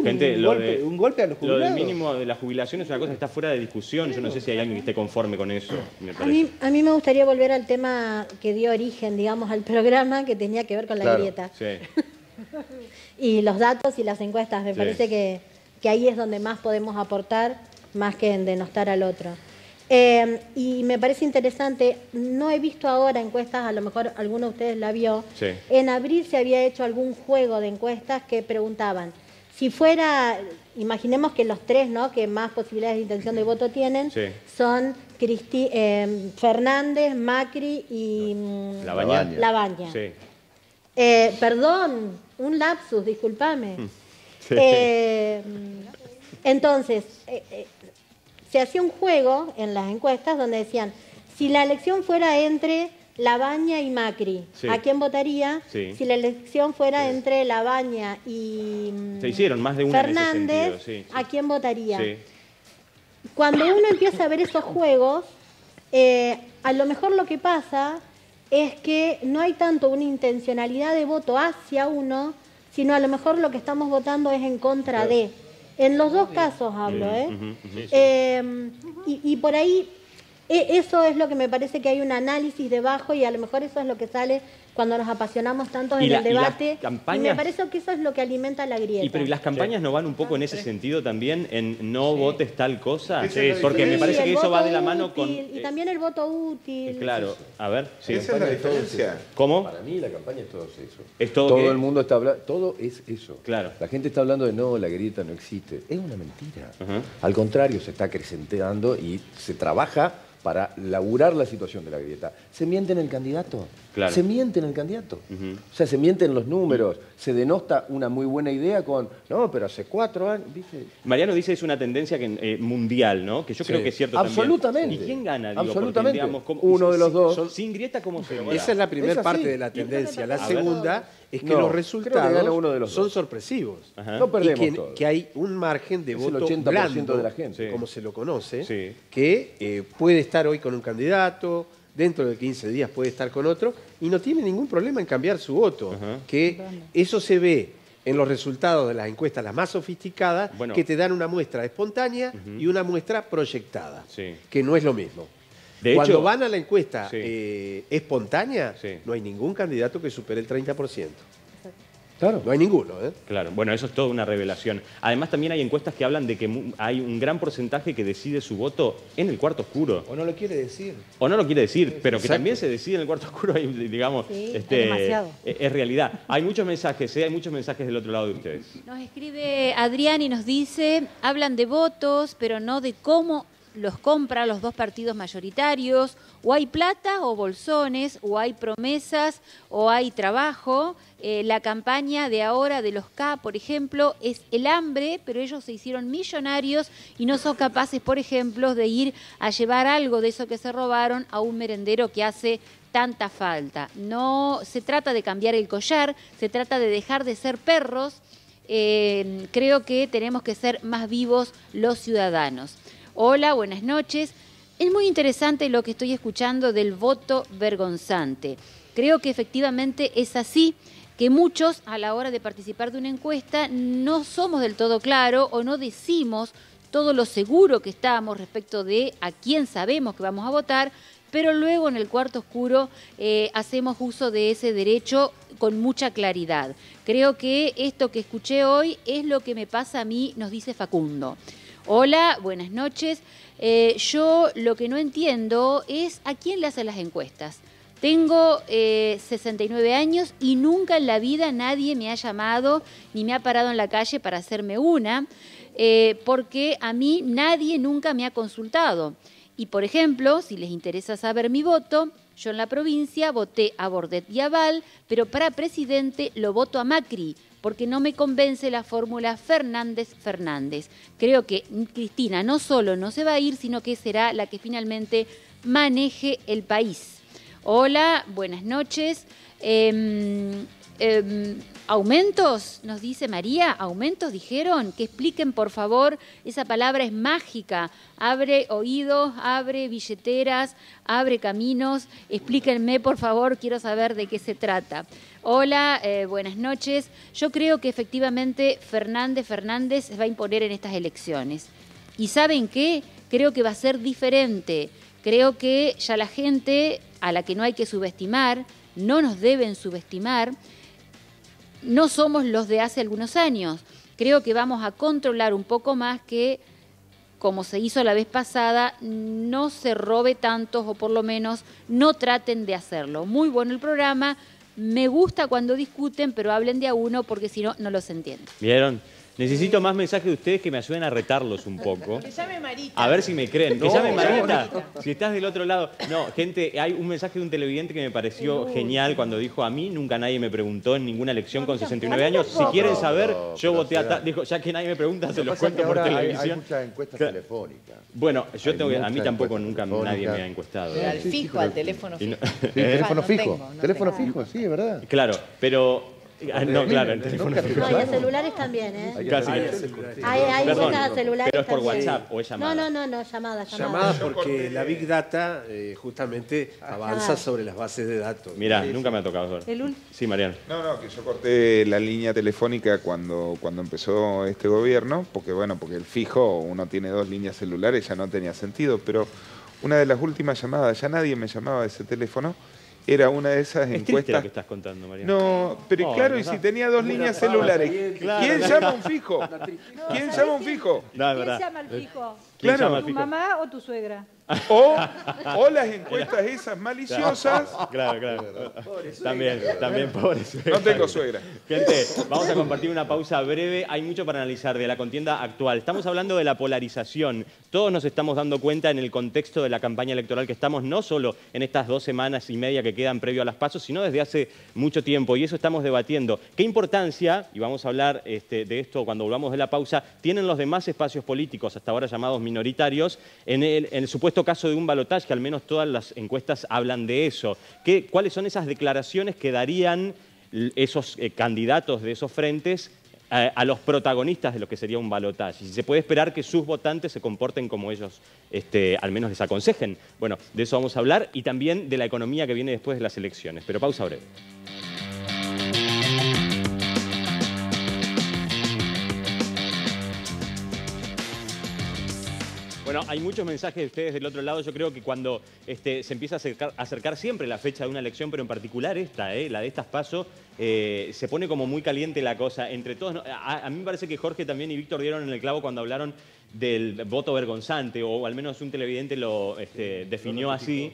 A: Gente,
E: un golpe a los
A: lo del
E: jubilados.
A: mínimo de la jubilación es una cosa que está fuera de discusión. Yo no sé si hay alguien que esté conforme con eso, me parece.
B: A mí me gustaría volver al tema que dio origen, digamos, al programa, que tenía que ver con la grieta.
A: Sí.
B: Y los datos y las encuestas. Me parece que ahí es donde más podemos aportar, más que en denostar al otro. Y me parece interesante, no he visto ahora encuestas, a lo mejor alguno de ustedes la vio.
A: Sí.
B: En abril se había hecho algún juego de encuestas que preguntaban, si fuera, imaginemos que los tres, ¿no?, que más posibilidades de intención de voto tienen, son Fernández, Macri y Labaña.
A: Sí.
B: Perdón, un lapsus, discúlpame.
A: Sí.
B: Entonces, se hacía un juego en las encuestas donde decían, si la elección fuera entre Labaña y Macri, ¿a quién votaría? Si la elección fuera entre Labaña y
A: se hicieron más de una
B: Fernández,
A: en ese sentido,
B: ¿a quién votaría? Cuando uno empieza a ver esos juegos, a lo mejor lo que pasa es que no hay tanto una intencionalidad de voto hacia uno, sino a lo mejor lo que estamos votando es en contra de. En los dos casos hablo, y por ahí, eso es lo que me parece que hay un análisis debajo y a lo mejor eso es lo que sale cuando nos apasionamos tanto en el debate. Y me parece que eso es lo que alimenta la grieta.
A: Pero ¿y las campañas no van un poco en ese sentido también? ¿En no votes tal cosa? Porque me parece que eso va de la mano con...
B: Y también el voto útil.
A: Claro, a ver.
G: Esa es la diferencia.
A: ¿Cómo?
F: Para mí la campaña es todo eso.
A: ¿Es todo
F: todo
A: qué?
F: el mundo está hablando, todo es eso.
A: Claro.
F: La gente está hablando de no, la grieta no existe. Es una mentira. Al contrario, se está acrecentando y se trabaja para laburar la situación de la grieta. Se miente en el candidato.
A: Claro.
F: Se miente en el candidato. O sea, se miente en los números. Se denota una muy buena idea con, no, pero hace 4 años, ¿viste?
A: Mariano dice es una tendencia que, mundial, ¿no? Que yo creo que es cierto
F: absolutamente.
A: también. ¿Y quién gana? Digo,
F: Absolutamente.
A: Porque, digamos,
F: uno de los dos.
A: Sin grieta, ¿cómo se logra?
D: Esa es la primera parte de la tendencia. La segunda es que los resultados son sorpresivos.
F: No perdemos
D: y
F: todo.
D: que hay un margen de voto
F: el 80%
D: blando,
F: de la gente.
D: como se lo conoce, que puede estar hoy con un candidato, dentro de 15 días puede estar con otro, y no tiene ningún problema en cambiar su voto. Que eso se ve en los resultados de las encuestas las más sofisticadas, que te dan una muestra espontánea y una muestra proyectada, que no es lo mismo. Cuando
A: hecho,
D: van a la encuesta espontánea, no hay ningún candidato que supere el 30%. Claro. No hay ninguno, ¿eh?
A: Claro, bueno, eso es toda una revelación. Además, también hay encuestas que hablan de que hay un gran porcentaje que decide su voto en el cuarto oscuro.
E: O no lo quiere decir.
A: O no lo quiere decir, pero que también se decide en el cuarto oscuro, digamos, es realidad. Hay muchos mensajes, hay muchos mensajes del otro lado de ustedes.
L: Nos escribe Adrián y nos dice, hablan de votos, pero no de cómo los compran los dos partidos mayoritarios, o hay plata o bolsones, o hay promesas, o hay trabajo. La campaña de ahora de los K, por ejemplo, es el hambre, pero ellos se hicieron millonarios y no son capaces, por ejemplo, de ir a llevar algo de eso que se robaron a un merendero que hace tanta falta. No se trata de cambiar el collar, se trata de dejar de ser perros. Creo que tenemos que ser más vivos los ciudadanos. Hola, buenas noches. Es muy interesante lo que estoy escuchando del voto vergonzante. Creo que efectivamente es así, que muchos a la hora de participar de una encuesta no somos del todo claros o no decimos todo lo seguro que estamos respecto de a quién sabemos que vamos a votar, pero luego en el cuarto oscuro hacemos uso de ese derecho con mucha claridad. Creo que esto que escuché hoy es lo que me pasa a mí, nos dice Facundo. Hola, buenas noches. Yo lo que no entiendo es a quién le hacen las encuestas. Tengo 69 años y nunca en la vida nadie me ha llamado ni me ha parado en la calle para hacerme una, porque a mí nadie nunca me ha consultado. Y, por ejemplo, si les interesa saber mi voto, yo en la provincia voté a Bordet y a Val, pero para presidente lo voto a Macri, porque no me convence la fórmula Fernández-Fernández. Creo que Cristina no solo no se va a ir, sino que será la que finalmente maneje el país. Hola, buenas noches. ¿Aumentos? Nos dice María. ¿Aumentos dijeron? Que expliquen, por favor. Esa palabra es mágica. Abre oídos, abre billeteras, abre caminos. Explíquenme, por favor. Quiero saber de qué se trata. Hola, buenas noches. Yo creo que efectivamente Fernández se va a imponer en estas elecciones. ¿Y saben qué? Creo que va a ser diferente. Creo que ya la gente a la que no hay que subestimar, no nos deben subestimar, no somos los de hace algunos años. Creo que vamos a controlar un poco más que, como se hizo la vez pasada, no se robe tantos o por lo menos no traten de hacerlo. Muy bueno el programa, me gusta cuando discuten, pero hablen de a uno porque si no, no los entiendo.
A: ¿Vieron? Necesito más mensajes de ustedes que me ayuden a retarlos un poco.
I: Que llame Marita.
A: A ver si me creen. Que llame Marita. Si estás del otro lado. No, gente, hay un mensaje de un televidente que me pareció genial cuando dijo: a mí nunca nadie me preguntó en ninguna elección con 69 años. Si quieren saber, yo voté a tal. Dijo, ya que nadie me pregunta, se los cuento por televisión.
C: Hay muchas encuestas telefónicas.
A: Bueno, yo tengo que, a mí tampoco nunca nadie me ha encuestado.
I: Pero al fijo, al teléfono fijo.
C: Teléfono fijo. Teléfono fijo, sí, es verdad.
A: Claro, pero... no, claro, el teléfono fijo.
B: No, y a celulares también, ¿eh?
A: Casi.
B: Hay
A: Perdón,
B: cuentas a celulares
A: pero es por
B: también.
A: WhatsApp o es llamada.
B: No, llamada.
D: Llamada porque la Big Data justamente avanza sobre las bases de datos.
A: Mirá, nunca me ha tocado ver. Sí, Mariano.
G: No, que yo corté la línea telefónica cuando empezó este gobierno, porque porque el fijo, uno tiene 2 líneas celulares, ya no tenía sentido, pero una de las últimas llamadas, ya nadie me llamaba de ese teléfono, era una de esas
A: encuestas.
G: encuestas.
A: Lo que estás contando, Mariano.
G: No, pero claro, y si tenía 2 líneas celulares, ¿quién llama a un fijo? ¿Quién llama a un fijo?
A: No,
H: ¿Quién llama al fijo?
G: Claro.
H: ¿Tu mamá o tu suegra?
G: O las encuestas esas maliciosas.
A: Claro. También, pobre suegra.
G: No tengo suegra.
A: Gente, vamos a compartir una pausa breve. Hay mucho para analizar de la contienda actual. Estamos hablando de la polarización. Todos nos estamos dando cuenta en el contexto de la campaña electoral que estamos, no solo en estas 2 semanas y media que quedan previo a las PASO, sino desde hace mucho tiempo. Y eso estamos debatiendo. ¿Qué importancia, y vamos a hablar de esto cuando volvamos de la pausa, tienen los demás espacios políticos, hasta ahora llamados minoritarios, en el supuesto caso de un balotaje, que al menos todas las encuestas hablan de eso? ¿Cuáles son esas declaraciones que darían esos candidatos de esos frentes a los protagonistas de lo que sería un balotaje? Si se puede esperar que sus votantes se comporten como ellos al menos les aconsejen. Bueno, de eso vamos a hablar y también de la economía que viene después de las elecciones. Pero pausa breve. Bueno, hay muchos mensajes de ustedes del otro lado. Yo creo que cuando se empieza a acercar siempre la fecha de una elección, pero en particular esta, la de estas PASO, se pone como muy caliente la cosa. Entre todos, a mí me parece que Jorge también y Víctor dieron en el clavo cuando hablaron del voto vergonzante, o al menos un televidente lo definió así.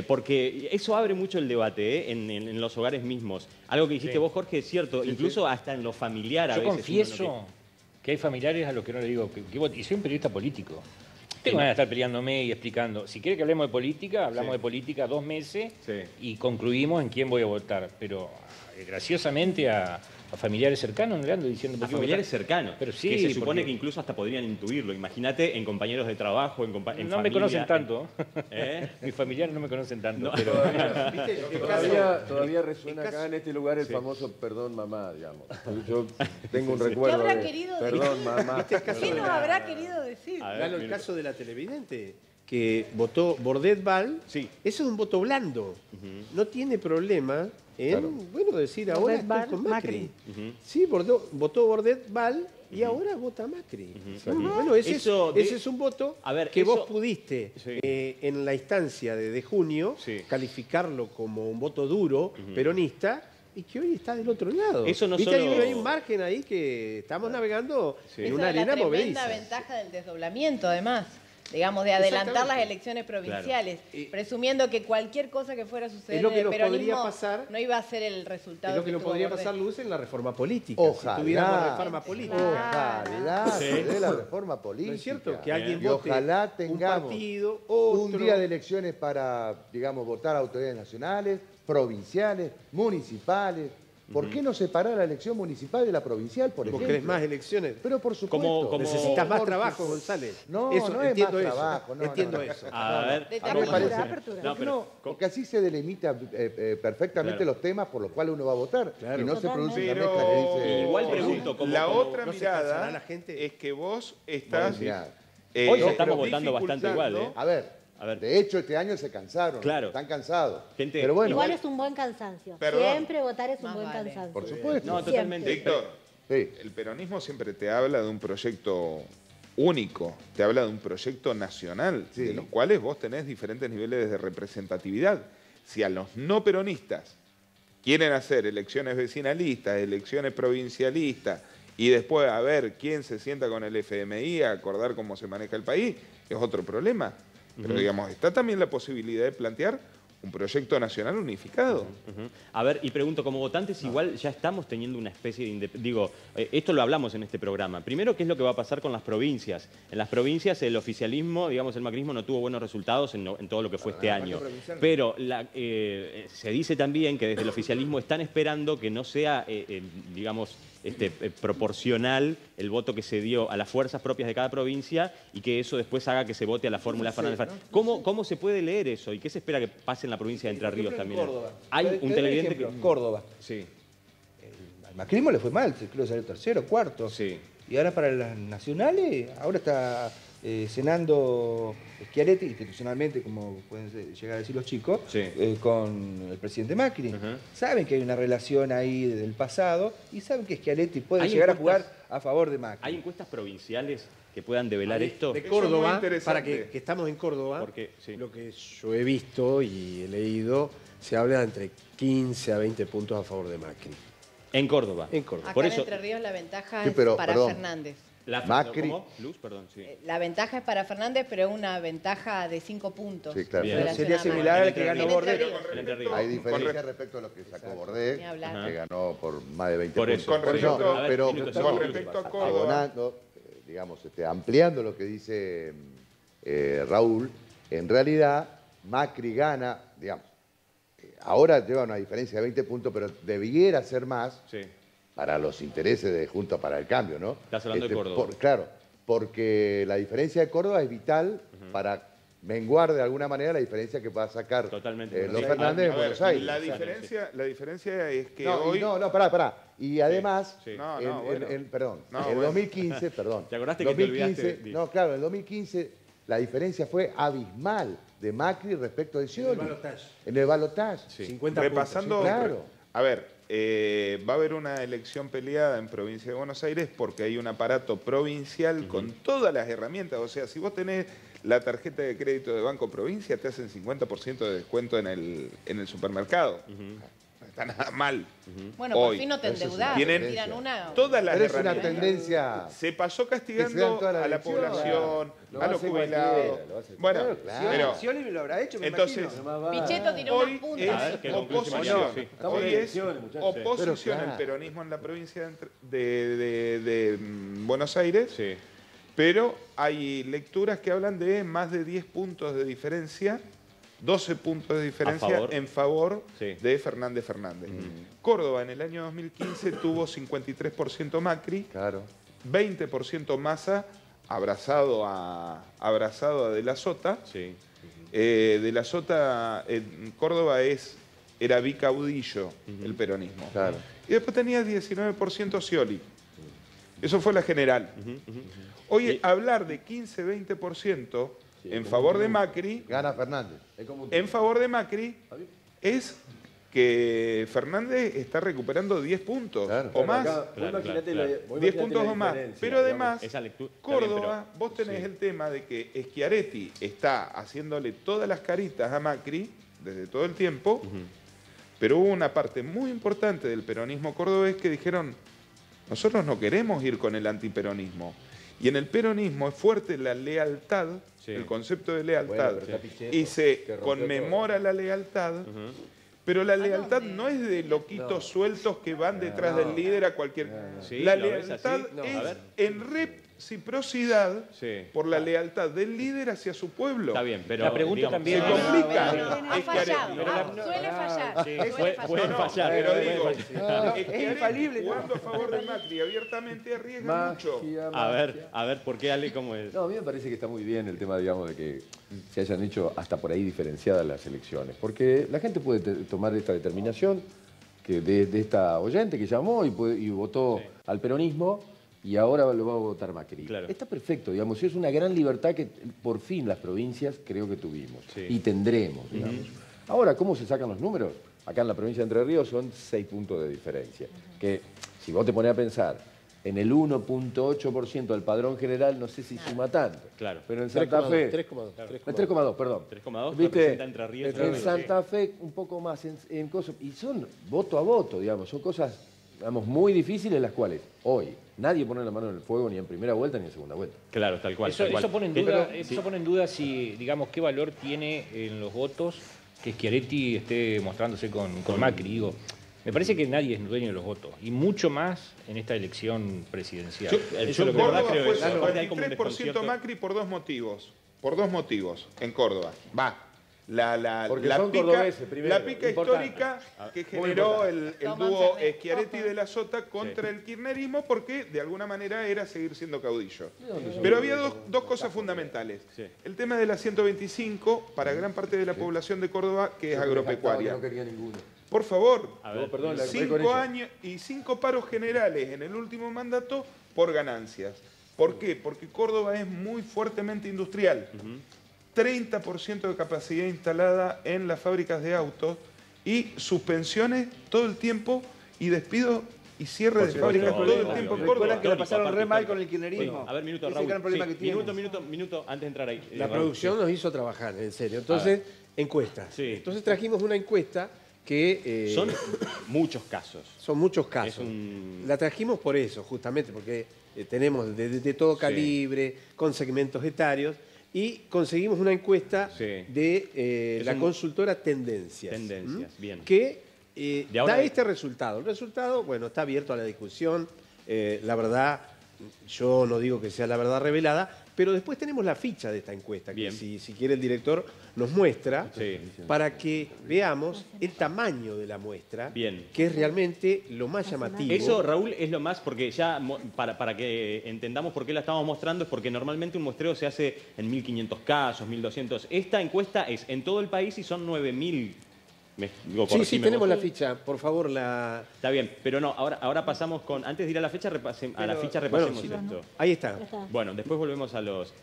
A: Porque eso abre mucho el debate en los hogares mismos. Algo que dijiste vos, Jorge, es cierto, incluso hasta en lo familiar a veces.
J: Yo confieso que hay familiares a los que no le digo que vote, y soy un periodista político. Tengo ganas de estar peleándome y explicando. Si quiere que hablemos de política, hablamos de política 2 meses y concluimos en quién voy a votar. Pero graciosamente a familiares cercanos no le ando diciendo...
A: A familiares cercanos,
J: pero sí,
A: que se supone que incluso hasta podrían intuirlo. Imagínate en compañeros de trabajo, en familia.
J: No me conocen tanto. Mis familiares no me conocen tanto.
A: No.
J: Pero...
F: Todavía resuena acá en este lugar el famoso perdón mamá, digamos. Yo tengo un recuerdo
I: ¿Qué habrá
F: de
I: querido
F: perdón
I: decir?
F: mamá.
I: ¿Qué nos habrá querido decir?
D: Claro, el caso de la televidente, que votó Bordet-Val, eso es un voto blando. No tiene problema en, decir ahora estoy con Macri. Sí, votó Bordet-Val y ahora vota Macri. Bueno, ese es un voto que vos pudiste, en la instancia de junio, calificarlo como un voto duro, peronista, y que hoy está del otro lado.
A: Eso no
D: ¿Viste?
A: solo...
D: Hay un margen ahí que estamos navegando en una arena
I: movediza.
D: movediza.
I: Es la ventaja del desdoblamiento, además. Digamos, de adelantar las elecciones provinciales, presumiendo que cualquier cosa que fuera a suceder en el peronismo no iba a ser el resultado.
D: Es lo que nos podría pasar, Luz, en la reforma política.
C: Ojalá.
D: Si tuviéramos reforma política.
C: Ojalá se dé la reforma política.
D: ¿No es cierto? Que alguien
C: y
D: vote
C: ojalá tengamos
D: un partido, otro.
C: Un día de elecciones para, digamos, votar a autoridades nacionales, provinciales, municipales, ¿Por qué no separar la elección municipal de la provincial, por ejemplo?
D: ¿Vos querés más elecciones?
C: Pero por supuesto.
D: Necesitas más trabajo, González.
C: No,
D: eso,
C: no es
D: entiendo
C: más
D: eso.
C: trabajo. No,
D: entiendo
C: no.
D: eso.
A: A ver,
C: A mí me parece.
B: Apertura.
C: Porque así se delimita perfectamente los temas por los cuales uno va a votar.
D: Claro.
C: Y no se produce una
G: Pero
C: mezcla que dice...
A: igual pregunto, ¿cómo-
G: la
A: cómo-
G: otra
D: no se cansará
G: mirada
D: la gente?
G: es que vos estás...
C: Mirá.
A: Hoy ya estamos votando bastante igual, ¿eh?
C: A ver, de hecho este año se cansaron.
A: Claro.
C: Están cansados.
A: Gente-
C: Pero bueno,
B: Igual es un buen cansancio.
G: Perdón.
B: Siempre votar es un
I: Más
B: buen
I: vale.
B: cansancio.
C: por supuesto.
A: No, totalmente.
G: Víctor,
C: Sí.
G: el peronismo siempre te habla de un proyecto único, te habla de un proyecto nacional,
C: Sí.
G: de los cuales vos tenés diferentes niveles de representatividad. Si a los no peronistas quieren hacer elecciones vecinalistas, elecciones provincialistas, y después a ver quién se sienta con el FMI a acordar cómo se maneja el país, es otro problema. Pero digamos, está también la posibilidad de plantear un proyecto nacional unificado.
A: Ujú. A ver, y pregunto, como votantes igual ya estamos teniendo una especie de... Digo, esto lo hablamos en este programa. Primero, ¿qué es lo que va a pasar con las provincias? En las provincias el oficialismo, digamos, el macrismo no tuvo buenos resultados en todo lo que fue este año. Pero se dice también que desde el oficialismo están esperando que no sea, digamos, proporcional el voto que se dio a las fuerzas propias de cada provincia y que eso después haga que se vote a la fórmula Fernández. ¿Cómo se puede leer eso y qué se espera que pase en la provincia de Entre Ríos también?
E: Córdoba.
A: Hay
E: Te
A: un
E: doy un
A: televidente
E: ejemplo,
A: que...
E: Córdoba.
A: Sí,
E: Al macrismo le fue mal, creo que salió tercero, cuarto.
A: sí.
E: Y ahora para las nacionales, ahora está cenando Schiaretti, institucionalmente, como pueden llegar a decir los chicos,
A: Sí.
E: con el presidente Macri.
A: Ajá.
E: Saben que hay una relación ahí del pasado y saben que Schiaretti puede
A: ¿Hay
E: llegar a
A: encuestas?
E: jugar a favor de Macri.
A: ¿Hay encuestas provinciales que puedan develar esto?
D: De
G: Eso es muy
D: Córdoba,
G: interesante.
D: para que estamos en Córdoba,
A: Porque, sí.
D: lo que yo he visto y he leído, se habla de entre 15 a 20 puntos a favor de Macri.
A: En Córdoba.
D: En Córdoba.
I: Acá
A: Por
I: en
A: eso,
I: Entre Ríos la ventaja
C: Sí,
I: es
C: pero,
I: para
C: perdón.
I: Fernández.
C: Macri-
A: ¿Cómo? Luz, perdón, sí.
I: La ventaja es para Fernández, pero es una ventaja de 5 puntos.
C: Sí, claro.
A: Bien.
E: Pero sería
I: relacionada.
E: similar al que
A: En
E: ganó
A: Entre
E: Bordet.
I: Ríos.
A: En Entre Ríos.
C: Hay diferencia respecto a lo que sacó Bordet,
I: Ni hablar.
C: que ganó por más de 20
A: Por
C: puntos.
A: eso.
G: Con
C: Por
G: respecto-
C: eso,
A: a ver,
C: pero
A: tiene que ser
G: con
A: muy
G: respecto a
A: útil.
G: Córdoba.
C: abonando, digamos, ampliando lo que dice Raúl, en realidad Macri gana, digamos, ahora lleva una diferencia de 20 puntos, pero debiera ser más
A: Sí.
C: para los intereses de Juntos para el Cambio, ¿no?
A: Estás hablando de Córdoba.
C: Claro, porque la diferencia de Córdoba es vital para menguar de alguna manera la diferencia que va a sacar
A: Totalmente.
C: los
A: Sí.
C: Fernández en
G: A ver,
C: Buenos Aires.
G: la diferencia es que
C: No,
G: hoy...
C: pará. Y además,
A: Sí.
G: No,
C: en,
G: bueno.
C: perdón,
G: No,
C: en
G: bueno.
C: 2015, perdón.
A: ¿Te acordaste que te
C: 2015,
A: olvidaste?
C: No, claro, en el 2015 la diferencia fue abismal de Macri respecto de Scioli. En el balotaje.
A: Sí.
D: 50
G: Repasando,
C: puntos, sí, claro.
G: a ver, va a haber una elección peleada en provincia de Buenos Aires porque hay un aparato provincial con todas las herramientas. O sea, si vos tenés la tarjeta de crédito de Banco Provincia, te hacen 50% de descuento en el supermercado. No está nada mal.
I: Bueno, por
G: Hoy.
I: fin no te endeudás.
G: Tienen
I: tiran una.
G: todas las
C: Pero es una
G: herramientas.
C: tendencia.
G: Se pasó
C: Que se
G: castigando
C: dan todas las
G: a la
C: elecciones.
G: población,
E: Lo
G: a los
E: hace
G: jubilados.
E: cualquiera, lo hace
G: Bueno,
C: Claro.
G: pero
E: Scioli lo habrá hecho, me
G: entonces,
E: imagino.
I: Pichetto tiró
G: hoy
I: unas puntas.
G: es
A: A ver, que concluye
G: oposición.
A: mañana, sí.
F: Estamos en
G: Hoy es
F: elecciones, muchachos.
G: oposición
C: Pero
G: el
C: claro.
G: peronismo en la provincia de Buenos Aires,
A: Sí.
G: pero hay lecturas que hablan de más de 10 puntos de diferencia, 12 puntos de diferencia
A: favor.
G: en favor
A: Sí.
G: de Fernández. Córdoba en el año 2015 tuvo 53% Macri,
C: Claro.
G: 20% Massa, abrazado a De la Sota.
A: Sí.
G: De la Sota en Córdoba era bicaudillo el peronismo.
C: Claro.
G: Y después tenía 19% Scioli. Eso fue la general. Hoy hablar de 15-20% en favor de Macri,
C: Gana Fernández.
F: Es como un-
G: en favor de Macri, es que Fernández está recuperando 10 puntos
C: Claro.
G: o más.
F: Acá, vos
A: Claro,
F: imaginate
A: claro,
F: la-
A: claro.
F: vos
G: 10
F: imaginate
G: puntos
F: la
G: o más.
F: diferencia,
G: Pero
F: digamos.
G: además,
A: Esa lectura- está
G: Córdoba,
A: bien, pero-
G: vos tenés
A: sí.
G: el tema de que Schiaretti está haciéndole todas las caritas a Macri desde todo el tiempo, pero hubo una parte muy importante del peronismo cordobés que dijeron, nosotros no queremos ir con el antiperonismo. Y en el peronismo es fuerte la lealtad,
A: Sí.
G: el concepto de lealtad,
F: Bueno, pero está Pichetto,
G: y se
F: que rompió
G: conmemora la lealtad. Pero la lealtad no es de loquitos sueltos que van detrás del líder a cualquier...
A: Sí,
G: la
A: ¿lo ves
G: lealtad
A: así? No, a
G: es
A: ver.
G: en reciprocidad por la lealtad del líder hacia su pueblo.
A: Está bien, pero
J: la pregunta también
G: se complica.
I: Ha fallado, suele fallar.
A: Puede fallar.
G: Pero digo,
E: es infalible.
G: Jugando a favor de Macri abiertamente arriesga mucho.
A: A ver, ¿por qué Ale cómo es?
F: No, a mí me parece que está muy bien el tema, digamos, de que se hayan hecho hasta por ahí diferenciadas las elecciones. Porque la gente puede tomar esta determinación que de esta oyente que llamó y votó al peronismo y ahora lo va a votar Macri.
A: Claro.
F: Está perfecto, digamos, y es una gran libertad que por fin las provincias creo que tuvimos y tendremos, digamos. Ahora, ¿cómo se sacan los números? Acá en la provincia de Entre Ríos son 6 puntos de diferencia. Que si vos te pones a pensar en el 1.8% del padrón general, no sé si suma tanto.
A: Claro.
F: Pero en Santa Fe... 3,2, perdón.
A: 3,2
F: ¿Viste?
A: representa Entre Ríos.
F: En Santa Fe un poco más, en cosas, y son voto a voto, digamos, son cosas, digamos, muy difíciles las cuales hoy nadie pone la mano en el fuego ni en primera vuelta ni en segunda vuelta.
A: Claro, tal cual.
J: Eso,
A: tal cual.
J: eso pone en duda si, digamos, qué valor tiene en los votos que Schiaretti esté mostrándose con Macri. Digo, me parece que nadie es dueño de los votos, y mucho más en esta elección presidencial.
G: Yo en Córdoba fue 43% Macri por dos motivos. Por dos motivos en Córdoba. La pica histórica que generó el dúo Schiaretti de la Sota contra el kirchnerismo, porque de alguna manera era seguir siendo caudillo. Pero había dos cosas fundamentales. El tema de la 125 para gran parte de la población de Córdoba, que es agropecuaria.
F: No quería ninguno.
G: Por favor,
F: perdón,
G: 5 años y 5 paros generales en el último mandato por ganancias. ¿Por qué? Porque Córdoba es muy fuertemente industrial. 30% de capacidad instalada en las fábricas de autos y suspensiones todo el tiempo y despidos y cierre de fábricas todo el tiempo en Córdoba.
E: Recuerdan que la pasaron re mal con el kirchnerismo.
A: A ver, minuto,
E: Ese
A: Raúl.
E: gran problema que tiene.
A: Minuto, antes de entrar ahí.
D: La producción nos hizo trabajar, en serio. Entonces, encuestas. Entonces trajimos una encuesta que...
A: son muchos casos.
D: Son muchos casos. La trajimos por eso, justamente, porque tenemos de todo calibre, con segmentos etarios, y conseguimos una encuesta de la consultora Tendencias.
A: Bien.
D: Que da este resultado. El resultado, bueno, está abierto a la discusión. La verdad, yo no digo que sea la verdad revelada, pero después tenemos la ficha de esta encuesta, que si quiere el director nos muestra, para que veamos el tamaño de la muestra, que es realmente lo más llamativo.
A: Eso, Raúl, es lo más, porque ya para que entendamos por qué la estamos mostrando, es porque normalmente un muestreo se hace en 1.500 casos, 1.200. Esta encuesta es en todo el país y son 9.000.
D: Sí, tenemos la ficha, por favor.
A: Está bien, pero no, ahora pasamos con... Antes de ir a la ficha, repasemos esto.
D: Ahí está.
A: Bueno, después volvemos a los...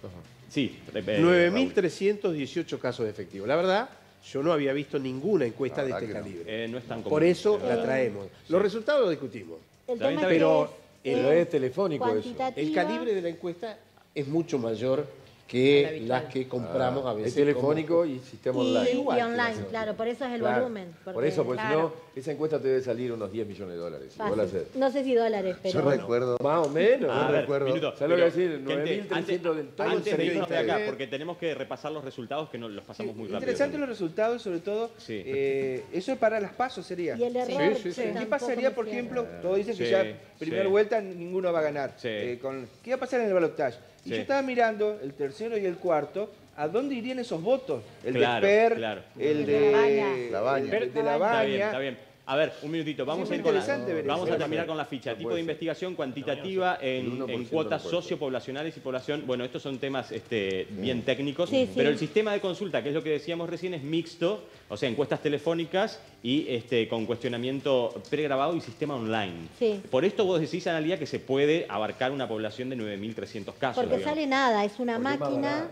A: Sí.
D: 9.318 casos de efectivo. La verdad, yo no había visto ninguna encuesta de este calibre.
A: No es tan común.
D: Por eso la traemos. Los resultados los discutimos.
B: Pero
F: es telefónico eso.
D: El calibre de la encuesta es mucho mayor que las que compramos a veces.
F: Es telefónico y sistema online.
B: Y online, claro, por eso es el volumen.
F: Por eso, porque si no, esa encuesta te debe salir unos 10 millones de dólares.
B: No sé si dólares, pero...
C: Yo recuerdo...
F: Más o menos.
A: Minuto,
F: ¿sabes lo que decir? 9.300 del todo.
A: Antes de irnos de acá, porque tenemos que repasar los resultados que los pasamos muy rápido.
E: Interesantes los resultados, sobre todo. Eso es para las pasos sería.
B: Y el error.
E: ¿Qué pasaría, por ejemplo? Todos dicen que ya primera vuelta ninguno va a ganar. ¿Qué va a pasar en el balotaje? Y yo estaba mirando el tercero y el cuarto, ¿a dónde irían esos votos? El de Per, el de La Baña.
A: Está bien. A ver, un minutito, vamos a terminar con la ficha. Tipo de investigación cuantitativa en cuotas sociopoblacionales y población. Bueno, estos son temas bien técnicos, pero el sistema de consulta, que es lo que decíamos recién, es mixto, o sea, encuestas telefónicas y con cuestionamiento pregrabado y sistema online. Por esto vos decís, Analía, que se puede abarcar una población de 9.300 casos.
B: Porque sale nada, es una máquina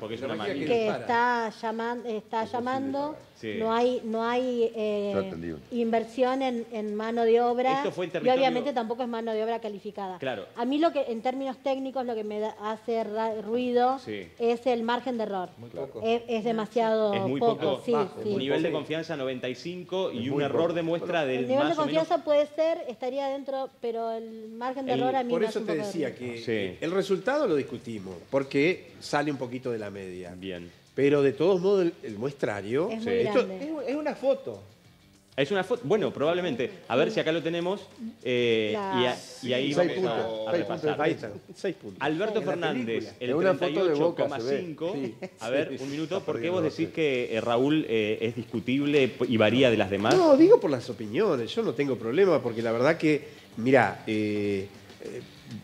B: que está llamando, no hay inversión en mano de obra y obviamente tampoco es mano de obra calificada. A mí en términos técnicos lo que me hace ruido es el margen de error. Es demasiado poco.
A: Nivel de confianza 95 y un error de muestra del
B: el nivel de confianza puede ser, estaría dentro, pero el margen de error a mí
D: por eso te decía que el resultado lo discutimos, porque sale un poquito de la media. Pero de todos modos el muestrario
E: es una foto.
A: Es una foto, bueno, probablemente. A ver si acá lo tenemos. Y ahí vamos a repasar.
D: Ahí está, 6 puntos.
A: Alberto Fernández, el 38,5. Sí. A ver, un minuto. ¿Por qué vos decís que Raúl es discutible y varía de las demás?
D: No, digo por las opiniones. Yo no tengo problema porque la verdad que, mirá,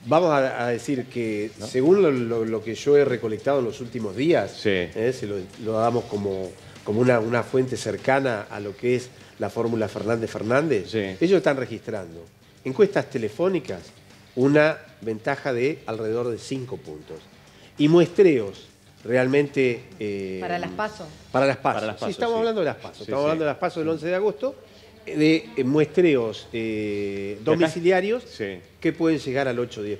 D: vamos a decir que según lo que yo he recolectado en los últimos días, se lo damos como una fuente cercana a lo que es la fórmula Fernández-Fernández, ellos están registrando encuestas telefónicas una ventaja de alrededor de 5 puntos. Y muestreos realmente...
I: para las PASO.
D: Para las PASO. Sí, estamos hablando de las PASO. Estamos hablando de las PASO del 11 de agosto, de muestreos domiciliarios que pueden llegar al 8-10%.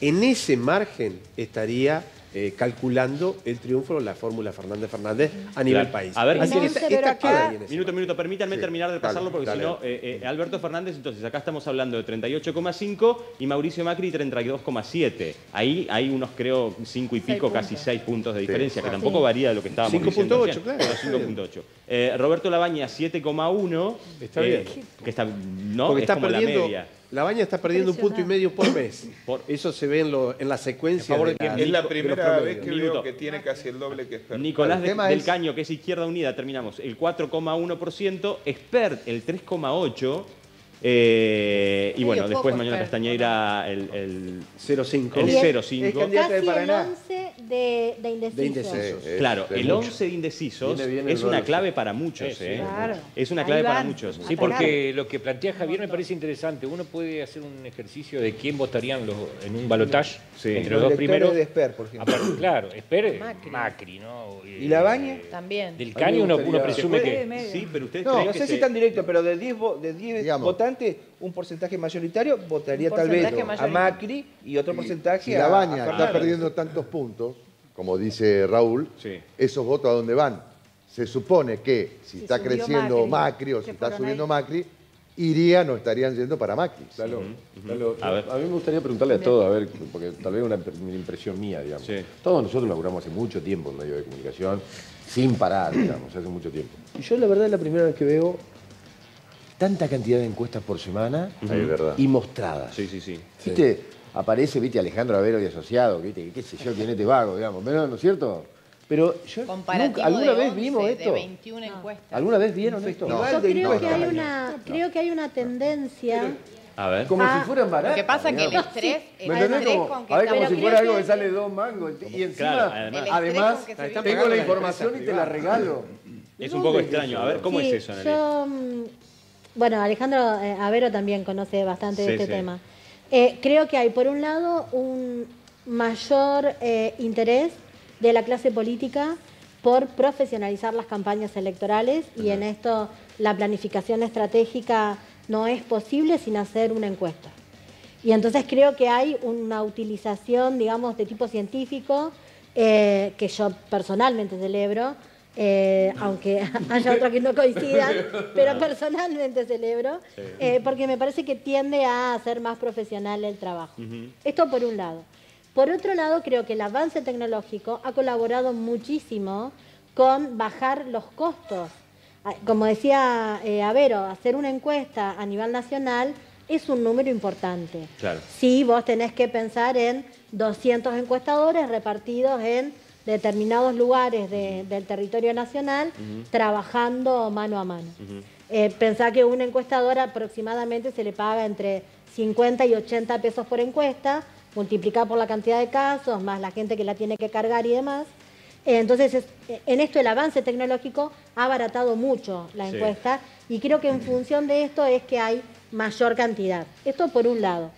D: En ese margen estaría calculando el triunfo de la fórmula Fernández-Fernández a nivel país.
A: A ver,
D: así que esta queda bien.
A: Minuto, permítanme terminar de pasarlo porque si no, Alberto Fernández, entonces acá estamos hablando de 38,5 y Mauricio Macri 32,7. Ahí hay unos, creo, 5 y pico, casi 6 puntos de diferencia, que tampoco varía de lo que estábamos diciendo.
D: 5,8, claro.
A: 5,8. Roberto Labaña 7,1.
D: Está bien.
A: Que está, ¿no?
D: Porque está
A: como
D: perdiendo,
A: la media.
D: Labaña está perdiendo 1,5 puntos por mes. Eso se ve en la secuencia.
G: Es la primera vez que veo que tiene casi el doble que Expert.
A: Nicolás del Caño, que es Izquierda Unida, terminamos, el 4,1%, Expert el 3,8%, y bueno, después Manuela Castañeira el
D: 0,5%.
A: El 0,5%.
B: Casi el 11 de indecisos.
A: Claro, el 11 de indecisos es una clave para muchos.
B: Claro.
A: Es una clave para muchos.
J: Sí, porque lo que plantea Javier me parece interesante. Uno puede hacer un ejercicio de quién votarían en un balotaje entre los dos primeros.
E: De Esper, por ejemplo.
J: Claro, Esper, Macri, ¿no?
E: ¿Y Labaña?
I: También.
J: Del Caño uno presume que...
A: Sí, pero ustedes
E: no sé si tan directo, pero de 10 votantes, un porcentaje mayoritario votaría tal vez a Macri y otro porcentaje
C: si Labaña está perdiendo tantos puntos, como dice Raúl, esos votos ¿a dónde van? Se supone que si está creciendo Macri o si está subiendo Macri, no estarían yendo para Macri.
F: A mí me gustaría preguntarle a todos, a ver, porque tal vez una impresión mía, digamos. Todos nosotros laburamos hace mucho tiempo en medios de comunicación, sin parar, digamos, hace mucho tiempo. Y yo la verdad es la primera vez que veo tanta cantidad de encuestas por semana y mostradas. ¿Viste? Aparece, viste, Alejandro Avero y asociado, viste, qué sé yo, quién es este vago, digamos, ¿no es cierto? Pero yo nunca, ¿alguna vez vimos esto?
I: De 21 encuestas.
F: ¿Alguna vez vieron esto?
B: Yo creo que hay una tendencia...
A: A ver.
F: Como si fueran baratas.
I: Lo que pasa es que el estrés con que...
F: A ver, como si fuera algo que sale 2 mangos. Y encima, además tengo la información y te la regalo.
A: Es un poco extraño. A ver, ¿cómo es eso, Analia?
B: Bueno, Alejandro Avero también conoce bastante de este tema. Creo que hay, por un lado, un mayor interés de la clase política por profesionalizar las campañas electorales y en esto la planificación estratégica no es posible sin hacer una encuesta. Y entonces creo que hay una utilización, digamos, de tipo científico que yo personalmente celebro, aunque haya otros que no coincidan, pero personalmente celebro, porque me parece que tiende a hacer más profesional el trabajo. Esto por un lado. Por otro lado, creo que el avance tecnológico ha colaborado muchísimo con bajar los costos. Como decía Avero, hacer una encuesta a nivel nacional es un número importante.
A: Claro.
B: Sí, vos tenés que pensar en 200 encuestadores repartidos en determinados lugares del territorio nacional, trabajando mano a mano. Pensá que una encuestadora aproximadamente se le paga entre 50 y 80 pesos por encuesta, multiplicado por la cantidad de casos, más la gente que la tiene que cargar y demás. Entonces, en esto el avance tecnológico ha abaratado mucho la encuesta y creo que en función de esto es que hay mayor cantidad. Esto por un lado.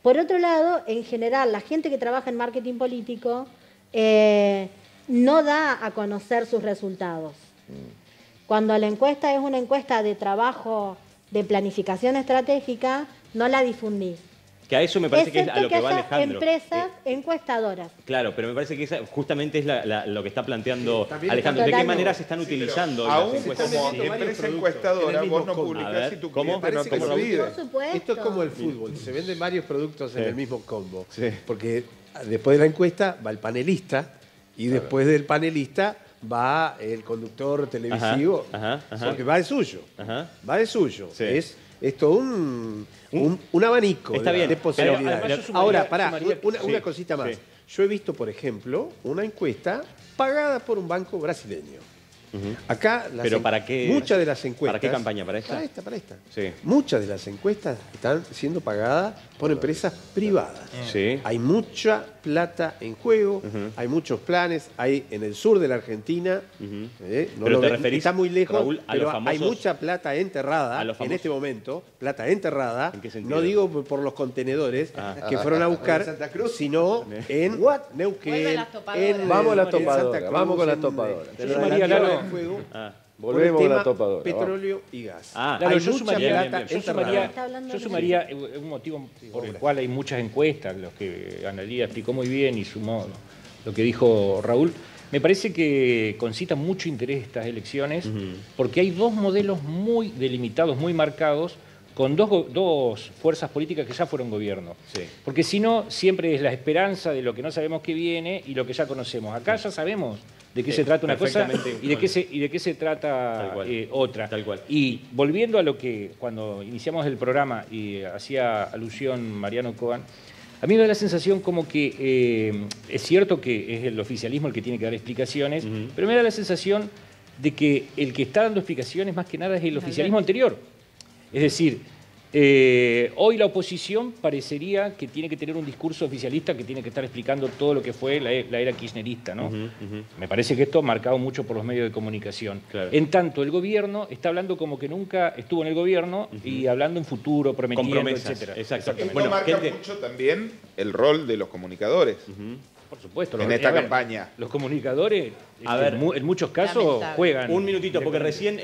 B: Por otro lado, en general, la gente que trabaja en marketing político no da a conocer sus resultados. Cuando la encuesta es una encuesta de trabajo de planificación estratégica, no la difundís.
A: Que a eso me parece que es a lo que va Alejandro.
B: Empresas encuestadoras.
A: Claro, pero me parece que esa justamente es lo que está planteando Alejandro. ¿De qué manera se están utilizando
G: aún
A: las encuestas?
G: Como empresa encuestadora, vos no publicás y tu cliente no te lo pide.
D: Esto es como el fútbol, se venden varios productos en el mismo combo. Porque después de la encuesta va el panelista y después del panelista va el conductor televisivo, porque va de suyo. Va de suyo. Sí. Es todo un abanico de posibilidades. Ahora, pará, una cosita más. Sí. Yo he visto, por ejemplo, una encuesta pagada por un banco brasileño. Acá
A: ¿Pero para qué?
D: Muchas de las encuestas...
A: ¿Para qué campaña? ¿Para esta?
D: Para esta.
A: Sí.
D: Muchas de las encuestas están siendo pagadas por empresas privadas.
A: Sí.
D: Hay mucha plata en juego, hay muchos planes, hay en el sur de la Argentina,
A: pero te referís,
D: está muy lejos,
A: Raúl, a
D: pero
A: los famosos,
D: hay mucha plata enterrada en este momento, plata enterrada,
A: ¿en qué sentido?
D: No digo por los contenedores que fueron a buscar, Santa Cruz, sino en Neuquén,
F: vamos a la topadora, vamos con la topadora. Volvemos a la topadora.
D: Petróleo y gas.
J: Yo sumaría un motivo por el cual hay muchas encuestas, los que Analía explicó muy bien y sumó lo que dijo Raúl. Me parece que concitan mucho interés estas elecciones porque hay dos modelos muy delimitados, muy marcados, con dos fuerzas políticas que ya fueron gobierno. Sí. Porque si no, siempre es la esperanza de lo que no sabemos que viene y lo que ya conocemos. Acá ya sabemos de qué se trata una cosa y de qué se trata otra. Tal cual. Y volviendo a lo que cuando iniciamos el programa y hacía alusión Mariano Coan, a mí me da la sensación como que es cierto que es el oficialismo el que tiene que dar explicaciones, pero me da la sensación de que el que está dando explicaciones más que nada es el oficialismo anterior. Es decir, hoy la oposición parecería que tiene que tener un discurso oficialista que tiene que estar explicando todo lo que fue la era kirchnerista, ¿no? Me parece que esto ha marcado mucho por los medios de comunicación. Claro. En tanto, el gobierno está hablando como que nunca estuvo en el gobierno y hablando en futuro, prometiendo, etc.
G: Exactamente. Esto marca mucho también el rol de los comunicadores.
J: Por supuesto.
G: En esta campaña.
J: Los comunicadores, en muchos casos, juegan.
A: Un minutito, porque recién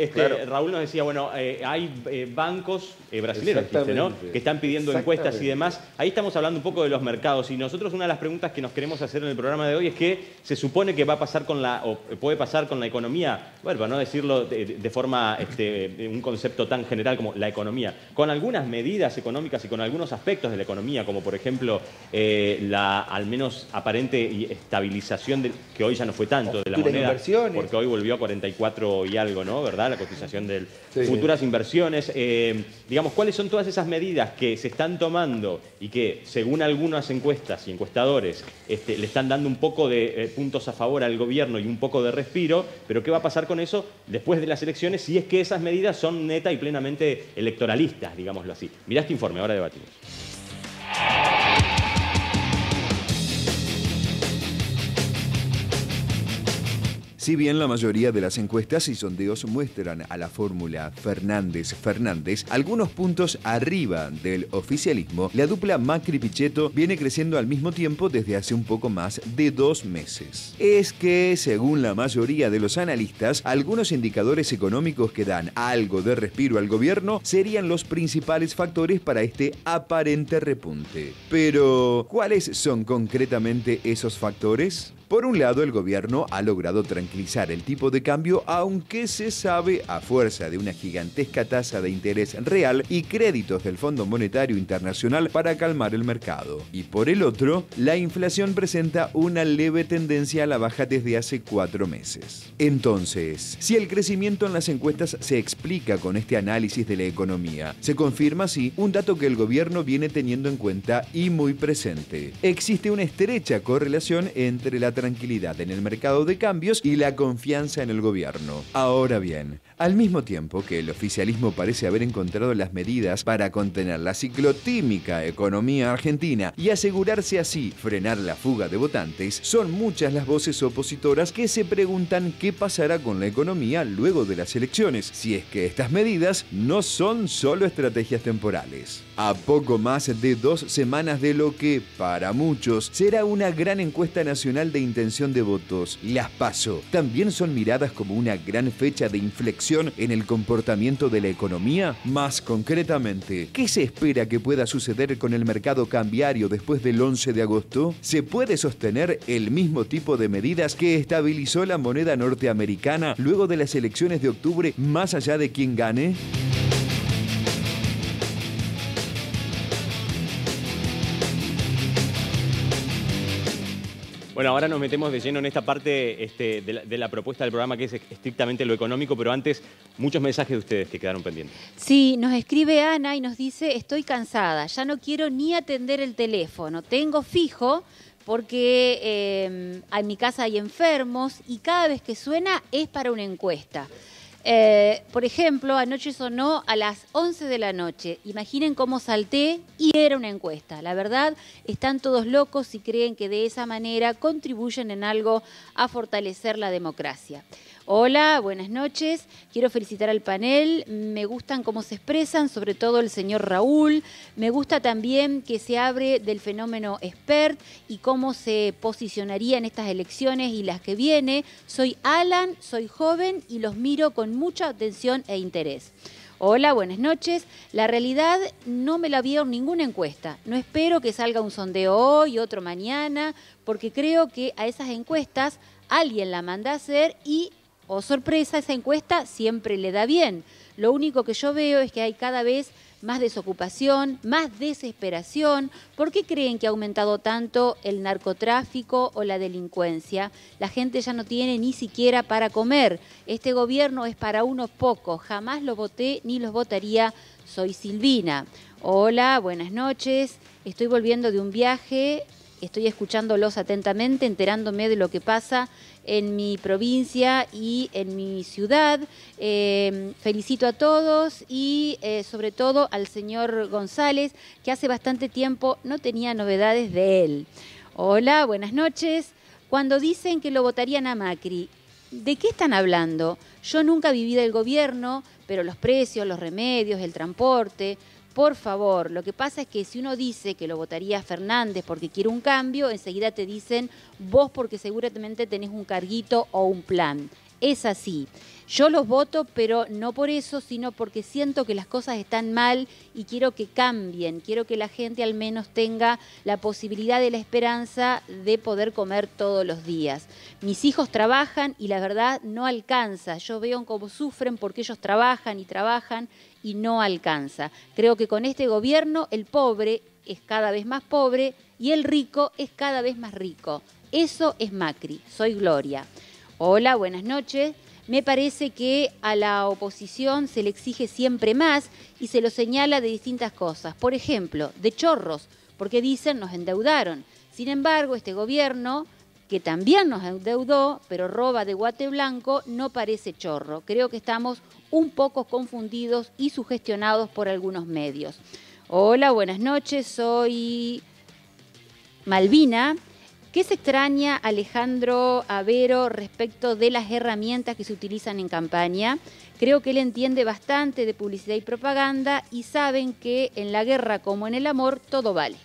A: Raúl nos decía, bueno, hay bancos brasileños, ¿no?, que están pidiendo encuestas y demás. Ahí estamos hablando un poco de los mercados. Y nosotros una de las preguntas que nos queremos hacer en el programa de hoy es qué se supone que va a pasar o puede pasar con la economía, bueno, para no decirlo de forma, un concepto tan general como la economía, con algunas medidas económicas y con algunos aspectos de la economía, como por ejemplo la al menos aparente y estabilización que hoy ya no fue tanto de la moneda, porque hoy volvió a 44 y algo, ¿no? ¿Verdad? La cotización de futuras inversiones. Digamos, ¿cuáles son todas esas medidas que se están tomando y que, según algunas encuestas y encuestadores, le están dando un poco de puntos a favor al gobierno y un poco de respiro? Pero ¿qué va a pasar con eso después de las elecciones si es que esas medidas son neta y plenamente electoralistas, digámoslo así? Mirá este informe, ahora debatimos.
K: Si bien la mayoría de las encuestas y sondeos muestran a la fórmula Fernández-Fernández algunos puntos arriba del oficialismo, la dupla Macri-Pichetto viene creciendo al mismo tiempo desde hace un poco más de 2 meses. Es que, según la mayoría de los analistas, algunos indicadores económicos que dan algo de respiro al gobierno serían los principales factores para este aparente repunte. Pero, ¿cuáles son concretamente esos factores? Por un lado, el gobierno ha logrado tranquilizar el tipo de cambio, aunque se sabe a fuerza de una gigantesca tasa de interés real y créditos del Fondo Monetario Internacional para calmar el mercado. Y por el otro, la inflación presenta una leve tendencia a la baja desde hace 4 meses. Entonces, si el crecimiento en las encuestas se explica con este análisis de la economía, se confirma así un dato que el gobierno viene teniendo en cuenta y muy presente. Existe una estrecha correlación entre la tranquilidad en el mercado de cambios y la confianza en el gobierno. Ahora bien, al mismo tiempo que el oficialismo parece haber encontrado las medidas para contener la ciclotímica economía argentina y asegurarse así frenar la fuga de votantes, son muchas las voces opositoras que se preguntan qué pasará con la economía luego de las elecciones, si es que estas medidas no son solo estrategias temporales. A poco más de 2 semanas de lo que, para muchos, será una gran encuesta nacional de intención de votos, las PASO también son miradas como una gran fecha de inflexión en el comportamiento de la economía. Más concretamente, ¿qué se espera que pueda suceder con el mercado cambiario después del 11 de agosto? ¿Se puede sostener el mismo tipo de medidas que estabilizó la moneda norteamericana luego de las elecciones de octubre, más allá de quién gane?
A: Bueno, ahora nos metemos de lleno en esta parte de la propuesta del programa, que es estrictamente lo económico, pero antes, muchos mensajes de ustedes que quedaron pendientes.
L: Sí, nos escribe Ana y nos dice, estoy cansada, ya no quiero ni atender el teléfono, tengo fijo porque en mi casa hay enfermos y cada vez que suena es para una encuesta. Por ejemplo, anoche sonó a las 11 de la noche. Imaginen cómo salté y era una encuesta. La verdad, están todos locos si creen que de esa manera contribuyen en algo a fortalecer la democracia. Hola, buenas noches. Quiero felicitar al panel. Me gustan cómo se expresan, sobre todo el señor Raúl. Me gusta también que se abre del fenómeno expert y cómo se posicionaría en estas elecciones y las que viene. Soy Alan, soy joven y los miro con mucha atención e interés. Hola, buenas noches. La realidad no me la vieron ninguna encuesta. No espero que salga un sondeo hoy, otro mañana, porque creo que a esas encuestas alguien la manda a hacer y, oh sorpresa, esa encuesta siempre le da bien. Lo único que yo veo es que hay cada vez más desocupación, más desesperación. ¿Por qué creen que ha aumentado tanto el narcotráfico o la delincuencia? La gente ya no tiene ni siquiera para comer. Este gobierno es para unos pocos. Jamás los voté ni los votaría. Soy Silvina. Hola, buenas noches. Estoy volviendo de un viaje. Estoy escuchándolos atentamente, enterándome de lo que pasa en mi provincia y en mi ciudad. Felicito a todos y sobre todo al señor González, que hace bastante tiempo no tenía novedades de él. Hola, buenas noches. Cuando dicen que lo votarían a Macri, ¿de qué están hablando? Yo nunca viví del gobierno, pero los precios, los remedios, el transporte... Por favor, lo que pasa es que si uno dice que lo votaría a Fernández porque quiere un cambio, enseguida te dicen vos porque seguramente tenés un carguito o un plan. Es así. Yo los voto, pero no por eso, sino porque siento que las cosas están mal y quiero que cambien. Quiero que la gente al menos tenga la posibilidad de la esperanza de poder comer todos los días. Mis hijos trabajan y la verdad no alcanza. Yo veo cómo sufren porque ellos trabajan y no alcanza. Creo que con este gobierno el pobre es cada vez más pobre y el rico es cada vez más rico. Eso es Macri. Soy Gloria. Hola, buenas noches. Me parece que a la oposición se le exige siempre más y se lo señala de distintas cosas. Por ejemplo, de chorros, porque dicen nos endeudaron. Sin embargo, este gobierno, que también nos endeudó, pero roba de guate blanco, no parece chorro. Creo que estamos un poco confundidos y sugestionados por algunos medios. Hola, buenas noches, soy Malvina. ¿Qué se extraña Alejandro Avero respecto de las herramientas que se utilizan en campaña? Creo que él entiende bastante de publicidad y propaganda y saben que en la guerra como en el amor todo vale.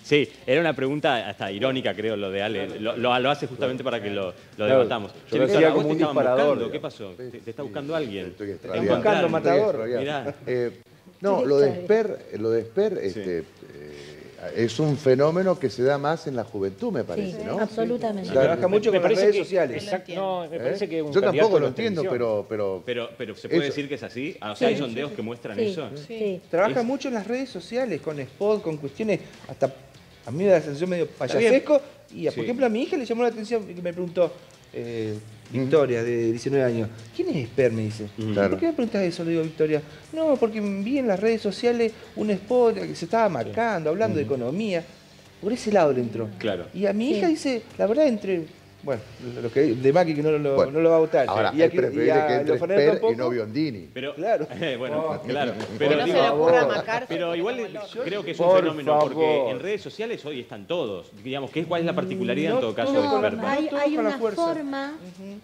A: Sí, era una pregunta hasta irónica, creo, lo de Ale. Lo hace justamente para que lo debatamos.
F: Yo lo decía como un
A: disparador.
F: disparador.
A: ¿Qué pasó? ¿Te está buscando alguien?
C: Estoy
A: ¿Te buscando,
E: matador?
A: Mirá.
C: No, lo de Esper es un fenómeno que se da más en la juventud, me parece,
B: Sí,
C: ¿no?
B: absolutamente.
E: Trabaja mucho con las redes
J: que,
E: sociales.
J: Exacto, no, me parece que un
C: Yo
J: candidato
C: tampoco
J: de
C: lo
J: la
C: entiendo,
J: televisión.
C: pero
A: ¿Se puede
C: eso.
A: decir que es así? O sea, hay sondeos que muestran eso.
B: Sí.
E: Trabaja mucho en las redes sociales, con spot, con cuestiones, hasta a mí me da la sensación medio payasesco. Y por ejemplo a mi hija le llamó la atención que me preguntó, Victoria, de 19 años, ¿quién es Esper? Me dice.
C: Claro.
E: ¿Por qué me preguntas eso? Le digo, Victoria. No, porque vi en las redes sociales un spot que se estaba marcando, hablando de economía. Por ese lado le entró.
A: Claro.
E: Y a mi hija dice, la verdad, bueno, lo que de Macri que no lo va a votar.
C: Ahora,
E: y
C: es preferible que entre
E: Fernández
C: Esper
E: tampoco.
C: y no Biondini.
A: Pero,
E: Claro.
A: bueno, claro.
I: Que no se le ocurra a McCarthy.
A: Pero igual creo que es un
E: Por
A: fenómeno,
E: favor.
A: porque en redes sociales hoy están todos. Digamos, ¿cuál es la particularidad en todo caso de
B: No,
A: Esper?
B: hay
E: con la
B: una
E: fuerza.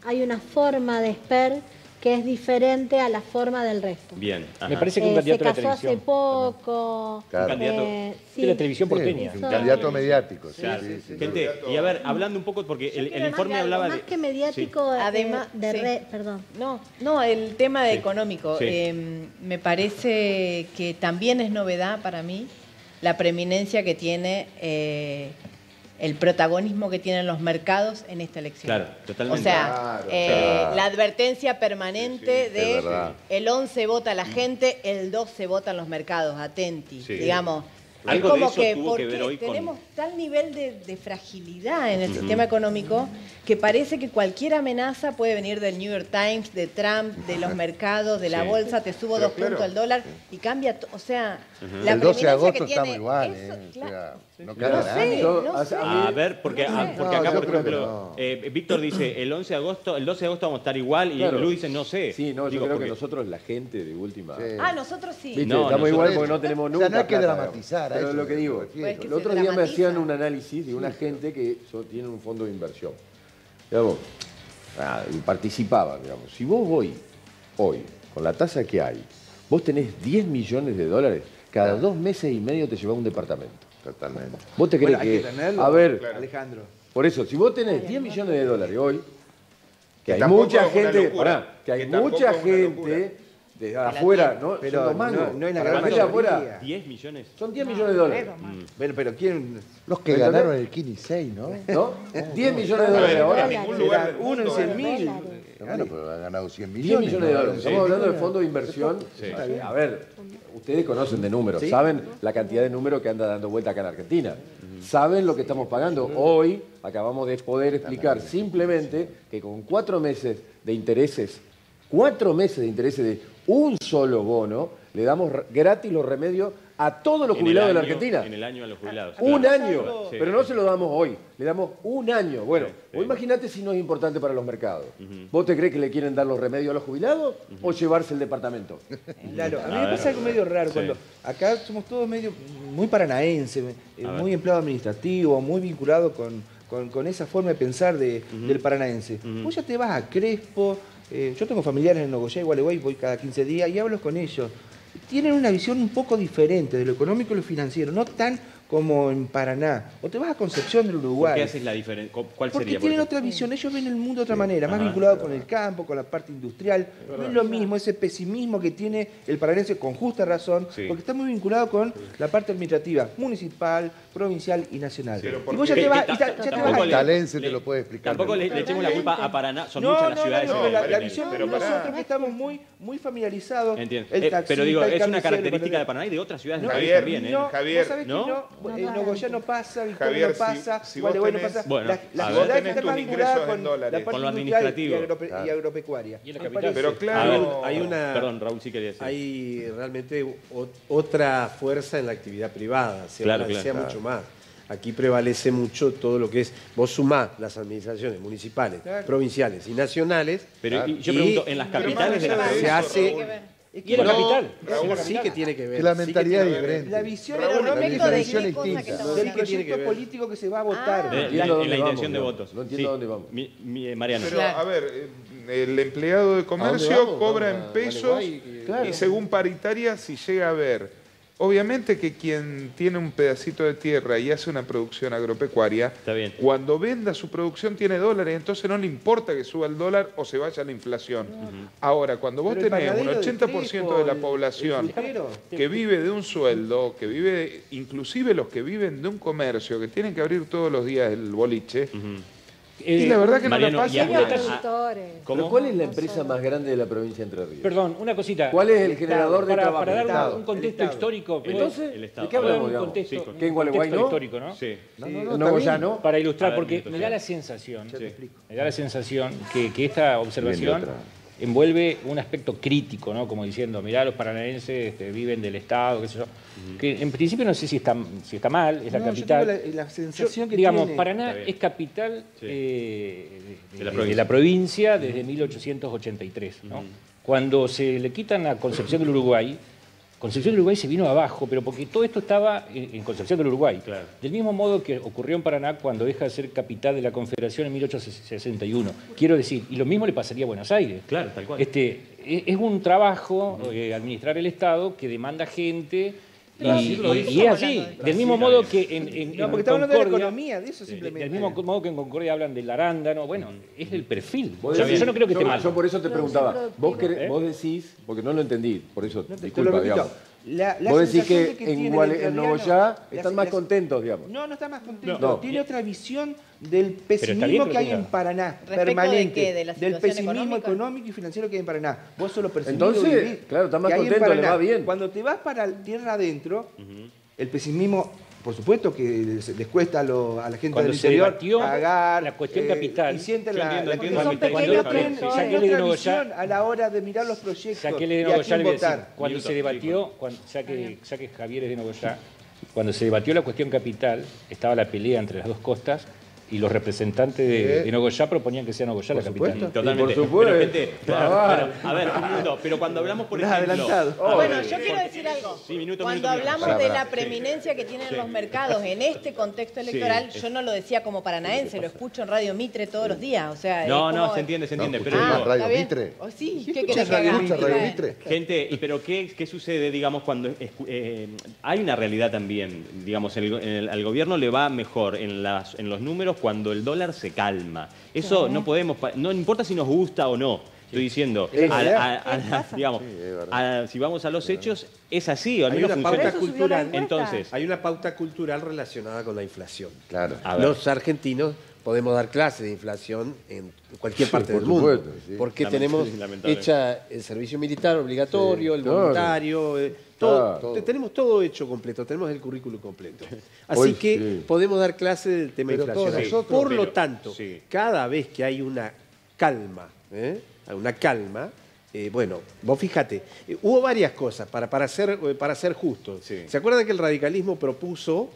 B: hay una forma de Esper que es diferente a la forma del resto.
A: Bien.
J: Me
A: ajá.
J: parece que un
B: Se
J: candidato de la
B: casó hace
J: televisión.
B: poco.
C: Claro.
A: Un candidato
J: De la televisión porteña.
C: Un candidato mediático. Sí,
A: Claro.
C: sí, sí.
A: Gente, y a ver, hablando un poco, porque el informe hablaba
B: más
A: de...
B: que mediático,
I: Además, sí.
B: perdón.
I: No, el tema de económico.
A: Sí.
I: Me parece que también es novedad para mí la preeminencia que tiene el protagonismo que tienen los mercados en esta elección.
A: Claro, totalmente.
I: O sea,
C: Claro.
I: la advertencia permanente
C: es
I: de
C: verdad.
I: el 11 vota la gente, el 12 votan los mercados, atenti.
A: Sí.
I: Digamos,
A: Algo
I: es
A: de
I: como
A: eso
I: que
A: tuvo que
I: porque
A: ver hoy con...
I: tenemos tal nivel de fragilidad en el sistema económico que parece que cualquier amenaza puede venir del New York Times, de Trump, de los mercados, de la
A: Sí.
I: bolsa, te subo
G: Pero
I: 2 puntos el dólar y cambia, o sea,
C: El 12
I: la
C: de
I: preeminencia
C: agosto
I: que tiene
C: estamos igual,
I: eso,
C: o
I: claro.
C: sea, no
I: No
C: queda
I: sé,
C: nada.
I: no sé.
A: A ver, porque acá,
C: No,
A: por
C: yo creo que
A: ejemplo,
C: no.
A: Víctor dice, el 12 de agosto vamos a estar igual, y
F: Claro.
A: Luis dice, no sé.
F: Sí, no, yo
A: Digo,
F: creo
A: porque-
F: que nosotros, la gente de última...
C: Sí.
I: Ah, nosotros sí.
F: ¿Viste?
A: No,
F: Estamos igual
A: nosotros-
F: porque no tenemos
C: O
F: nunca
C: sea, no hay que
F: plata,
C: dramatizar, a
F: Pero
C: eso
F: lo que digo,
C: me refiero.
I: Pues que
F: el
I: se
F: otro día me
I: dramatiza.
F: hacían un análisis de una gente que tiene un fondo de inversión. Digamos, y participaba, digamos. Si vos hoy, con la tasa que hay, vos tenés 10 millones de dólares, cada 2 meses y medio te llevas un departamento.
C: Totalmente.
F: ¿Vos te crees
E: Bueno, hay que tenerlo,
F: a ver,
E: Alejandro.
F: por eso, si vos tenés 10 millones de dólares hoy, que hay
G: tampoco
F: mucha
G: es una
F: gente,
G: locura.
F: que hay
G: Que tampoco
F: mucha
G: es una locura.
F: gente de afuera, ¿no?
E: Pero
F: son los mangos.
E: no es la
F: Para
E: gran
F: mí de afuera,
E: mayoría.
A: 10 millones.
F: son 10 millones de dólares.
E: Bueno, pero ¿quién?
C: Los que
F: ¿Me
C: ganaron
F: entendés?
C: el Kini 6, ¿no?
F: ¿No? 10 millones de
G: A
F: dólares
G: ver,
F: ahora.
G: en ningún lugar del
E: Uno en
G: mundo,
E: 100.000.
C: Bueno, pero ha ganado 100
F: 10
C: millones.
F: millones de
C: ¿no?
F: dólares. Estamos hablando de fondo de inversión. A ver, ustedes conocen de números, saben la cantidad de números que anda dando vuelta acá en Argentina. Saben lo que estamos pagando. Hoy acabamos de poder explicar simplemente que con 4 meses de intereses, 4 meses de intereses de un solo bono, le damos gratis los remedios a todos los jubilados de la Argentina.
A: En el año a los jubilados.
F: Un
A: claro.
F: año,
A: Sí.
F: pero no se lo damos hoy, le damos un año. Bueno,
A: Sí.
F: vos imaginate si no es importante para los mercados. ¿Vos te crees que le quieren dar los remedios a los jubilados o llevarse el departamento?
E: Claro, a mí
A: A
E: me
A: ver.
E: pasa algo medio raro
A: Sí.
E: cuando acá somos todos medio muy paranaenses, muy empleado administrativo, muy vinculado con esa forma de pensar del paranaense. Vos ya te vas a Crespo, yo tengo familiares en Nogoyá y Gualeguay, voy cada 15 días y hablo con ellos. Tienen una visión un poco diferente de lo económico y lo financiero, no tan como en Paraná. O te vas a Concepción del
A: ¿Por
E: Uruguay.
A: qué haces la diferencia? ¿Cuál
E: Porque
A: sería? por
E: tienen
A: ejemplo?
E: otra visión, ellos ven el mundo de otra manera, más
A: Ajá.
E: vinculado con el campo, con la parte industrial. No es lo mismo ese pesimismo que tiene el paranense con justa razón,
A: Sí.
E: porque está muy vinculado con la parte administrativa, municipal, provincial y nacional.
G: Pero
E: Y
G: ¿por
E: vos ya
G: qué?
E: te vas,
A: Que
E: y ya te
A: tampoco
E: vas
C: El
E: ahí.
C: talense te lo puede explicar.
A: Tampoco le echemos la culpa a Paraná, son muchas las ciudades.
E: no,
A: que
E: pero la
A: tienen-
E: visión de
G: pero pará.
E: nosotros que estamos muy familiarizados.
A: Entiendo.
E: el
A: Pero
E: taxista,
A: digo,
E: el
A: es una
E: carnicero,
A: característica de
E: el
A: Paraná y de otras ciudades del
E: no,
A: país
G: Javier,
A: también, ¿eh?
E: no,
G: Javier,
E: vos sabés que
A: ¿no?
E: Nogoyá no pasa, Victoria
G: Javier,
E: no pasa,
G: si vos
E: Gualeguay no
G: tenés-
E: pasa.
A: Bueno,
E: la
A: a
E: ciudad
A: ver.
E: que
G: tenés
E: está
G: tus
E: más
G: ingresos
E: vinculada
G: en
E: con
G: dólares.
E: la parte
A: Con lo
E: industrial
A: administrativo.
E: y agropecuaria.
D: Y en la
E: Me
D: capital.
E: parece.
G: Pero claro,
D: Hay una...
A: Perdón, Raúl, sí quería decir.
D: Hay realmente otra fuerza en la actividad privada, se
A: Claro,
D: balancea
A: claro.
D: mucho más. Aquí prevalece mucho todo lo que es, vos sumás las administraciones municipales, provinciales y nacionales.
A: Pero y yo pregunto, en las capitales de la
G: más allá
D: se
G: de
A: provincia.
D: hace...
G: Raúl.
D: Y en la
G: No,
D: capital,
G: Raúl,
D: sí que tiene que ver.
C: Que la
D: sí que
C: mentalidad
D: tiene
C: es
D: que ver.
C: diferente.
E: La visión
I: Pero
E: económica
I: respecto de
C: diferencia
I: qué cosa que
C: distinta.
I: estamos
E: del
I: hablando.
E: proyecto político que se va a votar.
A: De-
F: Entiendo
A: en
F: dónde
A: la
F: vamos,
A: intención de
F: digamos.
A: votos.
F: No entiendo dónde vamos.
A: Mariano.
G: Pero,
I: Claro.
G: a ver, el empleado de comercio
F: vamos?
G: cobra
F: ¿Vamos
G: en
F: a
G: pesos
F: Gualeguay? Claro.
G: y según paritaria, si llega a ver. Obviamente que quien tiene un pedacito de tierra y hace una producción agropecuaria,
A: Está bien.
G: cuando venda su producción tiene dólares, entonces no le importa que suba el dólar o se vaya la inflación. Ahora, cuando vos
E: Pero el
G: tenés un
E: panadero de
G: 80% de la
E: Crespo,
G: población
E: el frutero.
G: que vive de un sueldo, que vive, inclusive los que viven de un comercio, que tienen que abrir todos los días el boliche, y la verdad que
A: Mariano,
G: no
A: y
G: la
A: a-
G: pasa.
H: Productores.
A: ¿Cómo?
F: Pero ¿cuál es la empresa más grande de la provincia de Entre Ríos?
J: Perdón, una cosita.
F: ¿Cuál es el generador de
J: para,
F: trabajo?
J: Para dar
F: Estado.
J: un contexto histórico.
F: Entonces,
A: el Estado.
F: ¿de qué hablamos,
J: un
F: digamos?
J: contexto,
A: Sí,
F: ¿Que en Gualeguay
J: contexto
F: no?
J: histórico, ¿no?
A: Sí.
F: No, ya no.
J: Para ilustrar,
A: A ver,
J: porque
A: Milton,
J: me da
A: sí.
J: la sensación,
A: Sí.
J: me da la sensación que esta observación
F: otra.
J: envuelve un aspecto crítico, ¿no? Como diciendo, mirá, los paranaenses viven del Estado, qué sé yo. Que en principio no sé si está mal, es la
E: No, yo
J: capital.
E: tengo la sensación que
J: digamos,
E: tiene.
J: Paraná
A: Está bien.
J: es capital
A: Sí.
J: de
A: provincia.
J: la provincia desde 1883, ¿no? Cuando se le quitan a Concepción del Uruguay, Concepción del Uruguay se vino abajo, pero porque todo esto estaba en Concepción del Uruguay.
A: Claro.
J: Del mismo modo que ocurrió en Paraná cuando deja de ser capital de la Confederación en 1861. Quiero decir, y lo mismo le pasaría a Buenos Aires.
A: Claro, tal cual.
J: Es un trabajo, administrar el Estado, que demanda gente.
I: Pero
J: Y,
I: sí, lo
J: y
I: dice.
J: es así,
I: Estamos hablando
J: del mismo
A: Brasil,
J: modo
A: también.
J: que en
E: No, porque estamos hablando de la
J: Concordia,
E: economía, de eso simplemente.
J: del mismo modo que en Concordia hablan del arándano, bueno, es el perfil.
F: Vos
J: Yo
F: decís-
J: no creo que esté mal.
F: Yo por eso te preguntaba. Vos,
J: ¿Eh?
F: vos decís, porque no lo entendí, por eso,
E: No, te lo
F: disculpa,
E: repito.
F: digamos.
E: La
F: Vos decís
E: sensación
F: que
E: de
F: en,
E: tiene el
F: en
E: entrerriano-
F: Nogoyá
E: la-
F: están más
E: la-
F: contentos, digamos.
E: No está más contento.
F: No.
E: Tiene otra visión del
J: está
E: pesimismo
J: bien,
E: que hay
J: pero
E: en Paraná.
I: ¿Respecto
E: Permanente.
I: de qué? ¿De la
E: del
I: situación
E: pesimismo
I: económica?
E: económico y financiero que hay en Paraná. Vos solo percibís.
F: Entonces,
E: lo vivís,
F: claro, está más
E: que hay en
F: contento, le
E: Paraná.
F: va bien.
E: Cuando te vas para tierra adentro, el pesimismo, por supuesto que les cuesta a la gente
J: Cuando
E: del
J: se
E: interior
J: debatió
E: pagar
J: la cuestión capital,
E: y sienten
A: yo
E: la
A: entiendo
E: cuestión
A: pequeños
E: tienen
A: proyectos.
E: otra visión a la hora de mirar los proyectos
J: Saquele de
E: y a
J: Nogoyá,
E: quién
J: le voy a decir,
E: votar.
J: cuando se debatió, saque Javier es de Nogoyá, cuando se debatió la cuestión capital, estaba la pelea entre las dos costas y los representantes de Nogoyá proponían que sea Nogoyá la capital.
A: Totalmente.
F: Por supuesto.
A: Pero, gente, a ver, un minuto. Pero cuando hablamos, por ejemplo...
I: Bueno, yo quiero decir algo.
A: Sí,
I: Cuando hablamos de la preeminencia que tienen los mercados en este contexto electoral, yo no lo decía como paranaense, lo escucho en Radio Mitre todos los días. O sea,
A: No, se entiende. Pero
C: más Radio
I: ¿está bien?
C: Mitre.
I: ¿O sí? ¿Qué querés que haga?
C: Radio Mitre.
A: gente, pero ¿qué sucede, digamos, cuando hay una realidad también? Digamos, al gobierno le va mejor en los números cuando el dólar se calma. Eso no podemos, no importa si nos gusta o no. Estoy diciendo, digamos, si vamos a los hechos, es así, al
D: Hay
A: menos
D: una
A: funciona.
D: pauta cultural.
A: Entonces,
D: Hay una pauta cultural relacionada con la inflación.
C: Claro.
A: A ver.
D: Los argentinos podemos dar clases de inflación en cualquier parte del mundo.
F: supuesto, sí.
D: Porque tenemos
A: lamentablemente.
D: hecha el servicio militar obligatorio, el voluntario, tenemos todo hecho completo, tenemos el currículum completo. Así
F: Hoy
D: que
F: sí.
D: podemos dar clases del tema
C: Pero
D: inflación.
C: todos nosotros.
D: Por lo
A: Pero,
D: tanto,
A: sí.
D: cada vez que hay una calma, bueno, vos fíjate, hubo varias cosas para ser justos.
A: Sí.
D: ¿Se acuerdan que el radicalismo propuso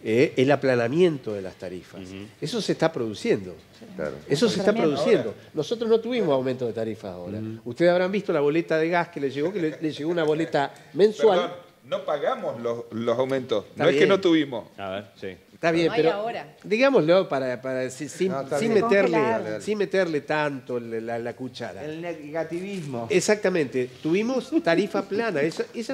D: el aplanamiento de las tarifas? Eso se está produciendo.
C: Claro.
D: Eso se está produciendo. Nosotros no tuvimos aumento de tarifas ahora. Ustedes habrán visto la boleta de gas que le llegó una boleta mensual.
G: Perdón, no pagamos los aumentos.
D: Está
G: No es que
D: bien.
G: no tuvimos.
A: a ver, sí.
D: Está bien,
I: No hay
D: pero
I: ahora.
D: digámoslo sin
C: No, está bien.
E: Congelar.
D: sin meterle tanto la cuchara.
E: El negativismo.
D: Exactamente, tuvimos tarifa plana. Esa es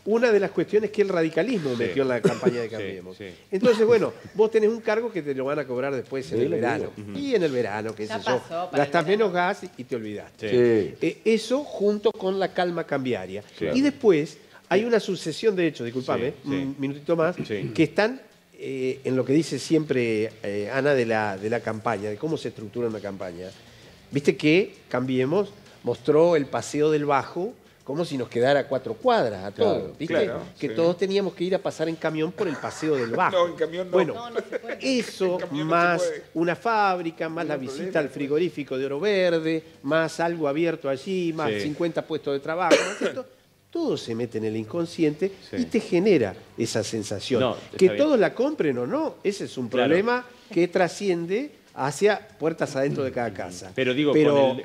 D: una de las cuestiones que el radicalismo metió en la campaña de Cambiemos.
A: sí.
D: Entonces, bueno, vos tenés un cargo que te lo van a cobrar después en el
F: lo
D: verano. Y en el verano, qué sé
I: Ya
D: yo,
I: pasó para
D: gastás
I: el verano.
D: menos gas y te olvidaste.
F: Sí.
D: Eso junto con la calma cambiaria.
A: Claro.
D: Y después hay una sucesión de hechos, discúlpame,
A: Sí, sí.
D: un minutito más,
A: Sí.
D: que están en lo que dice siempre Ana de la campaña, de cómo se estructura una campaña. Viste que Cambiemos mostró el paseo del Bajo como si nos quedara 4 cuadras a todos.
F: Claro,
D: ¿Viste?
G: claro,
D: Que
G: sí.
D: todos teníamos que ir a pasar en camión por el paseo del Bajo.
G: No, en camión no.
D: Bueno,
I: No, no se puede.
D: eso
G: En camión no
D: más
G: se puede.
D: una fábrica, más la visita al frigorífico de Oro Verde, más algo abierto allí, más
A: Sí.
D: 50 puestos de trabajo, ¿no es cierto? Todo se mete en el inconsciente
A: Sí.
D: y te genera esa sensación.
A: No, está
D: Que
A: bien.
D: todos la compren o no, ese es un
A: Claro.
D: problema que trasciende hacia puertas adentro de cada casa.
A: Pero digo,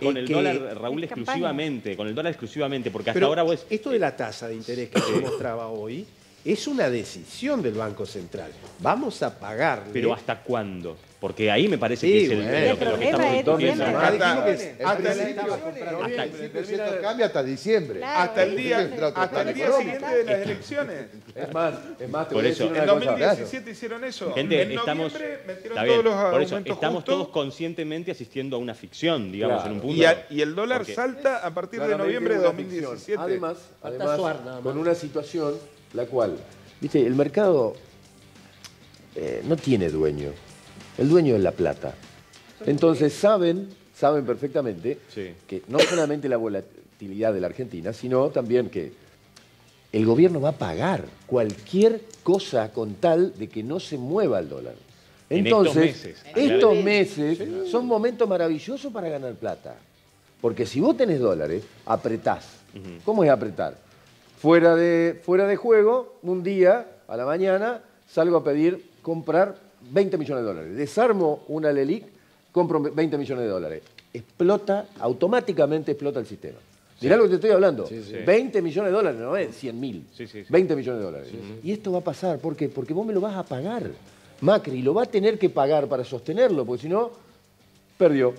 A: con el
D: que-
A: dólar, Raúl,
H: es
A: exclusivamente, porque hasta
D: pero
A: ahora vos...
D: esto de la tasa de interés que se mostraba hoy es una decisión del Banco Central. Vamos a pagarle.
A: Pero ¿hasta cuándo? Porque ahí me parece
D: Sí,
A: que es lo
D: bueno.
A: que
H: El
A: estamos
H: problema es
A: discutiendo.
H: diciembre.
D: Acá dijimos
G: Hasta-
D: que
C: El
G: hasta el
C: principio
G: día-
C: esto cambia hasta diciembre.
H: Claro.
G: Hasta el día,
C: Entra otro
G: hasta el
C: plan
G: día
C: económico.
G: siguiente de las elecciones.
F: Es más, te
A: Por
F: voy a
A: eso.
F: decir
G: En
F: una cosa.
G: 2017 hicieron eso.
A: Gente,
G: en
A: estamos,
G: noviembre metieron
A: está bien,
G: todos los
A: por eso,
G: aumentos
A: estamos
G: justos.
A: todos conscientemente asistiendo a una ficción, digamos,
F: Claro.
A: en un punto.
G: Y el dólar
A: Porque-
G: salta a partir de
F: Claramente
G: noviembre de
F: una
G: 2017.
F: Además,
D: Falta Suar, nada más.
F: con una situación la cual, viste, el mercado no tiene dueño. El dueño es la plata. Entonces saben perfectamente
A: Sí.
F: que no solamente la volatilidad de la Argentina, sino también que el gobierno va a pagar cualquier cosa con tal de que no se mueva el dólar.
A: En estos
F: Entonces,
A: meses.
F: estos meses son momentos maravillosos para ganar plata. Porque si vos tenés dólares, apretás. ¿Cómo es apretar? Fuera de juego, un día, a la mañana, salgo a pedir comprar 20 millones de dólares. Desarmo una LELIC, compro 20 millones de dólares. Automáticamente explota el sistema. Mirá lo que te estoy hablando. 20 millones de dólares, no es 100.000.
A: Sí, sí, sí.
F: 20 millones de dólares. Y esto va a pasar, ¿por qué? Porque vos me lo vas a pagar. Macri lo va a tener que pagar para sostenerlo, porque si no, perdió.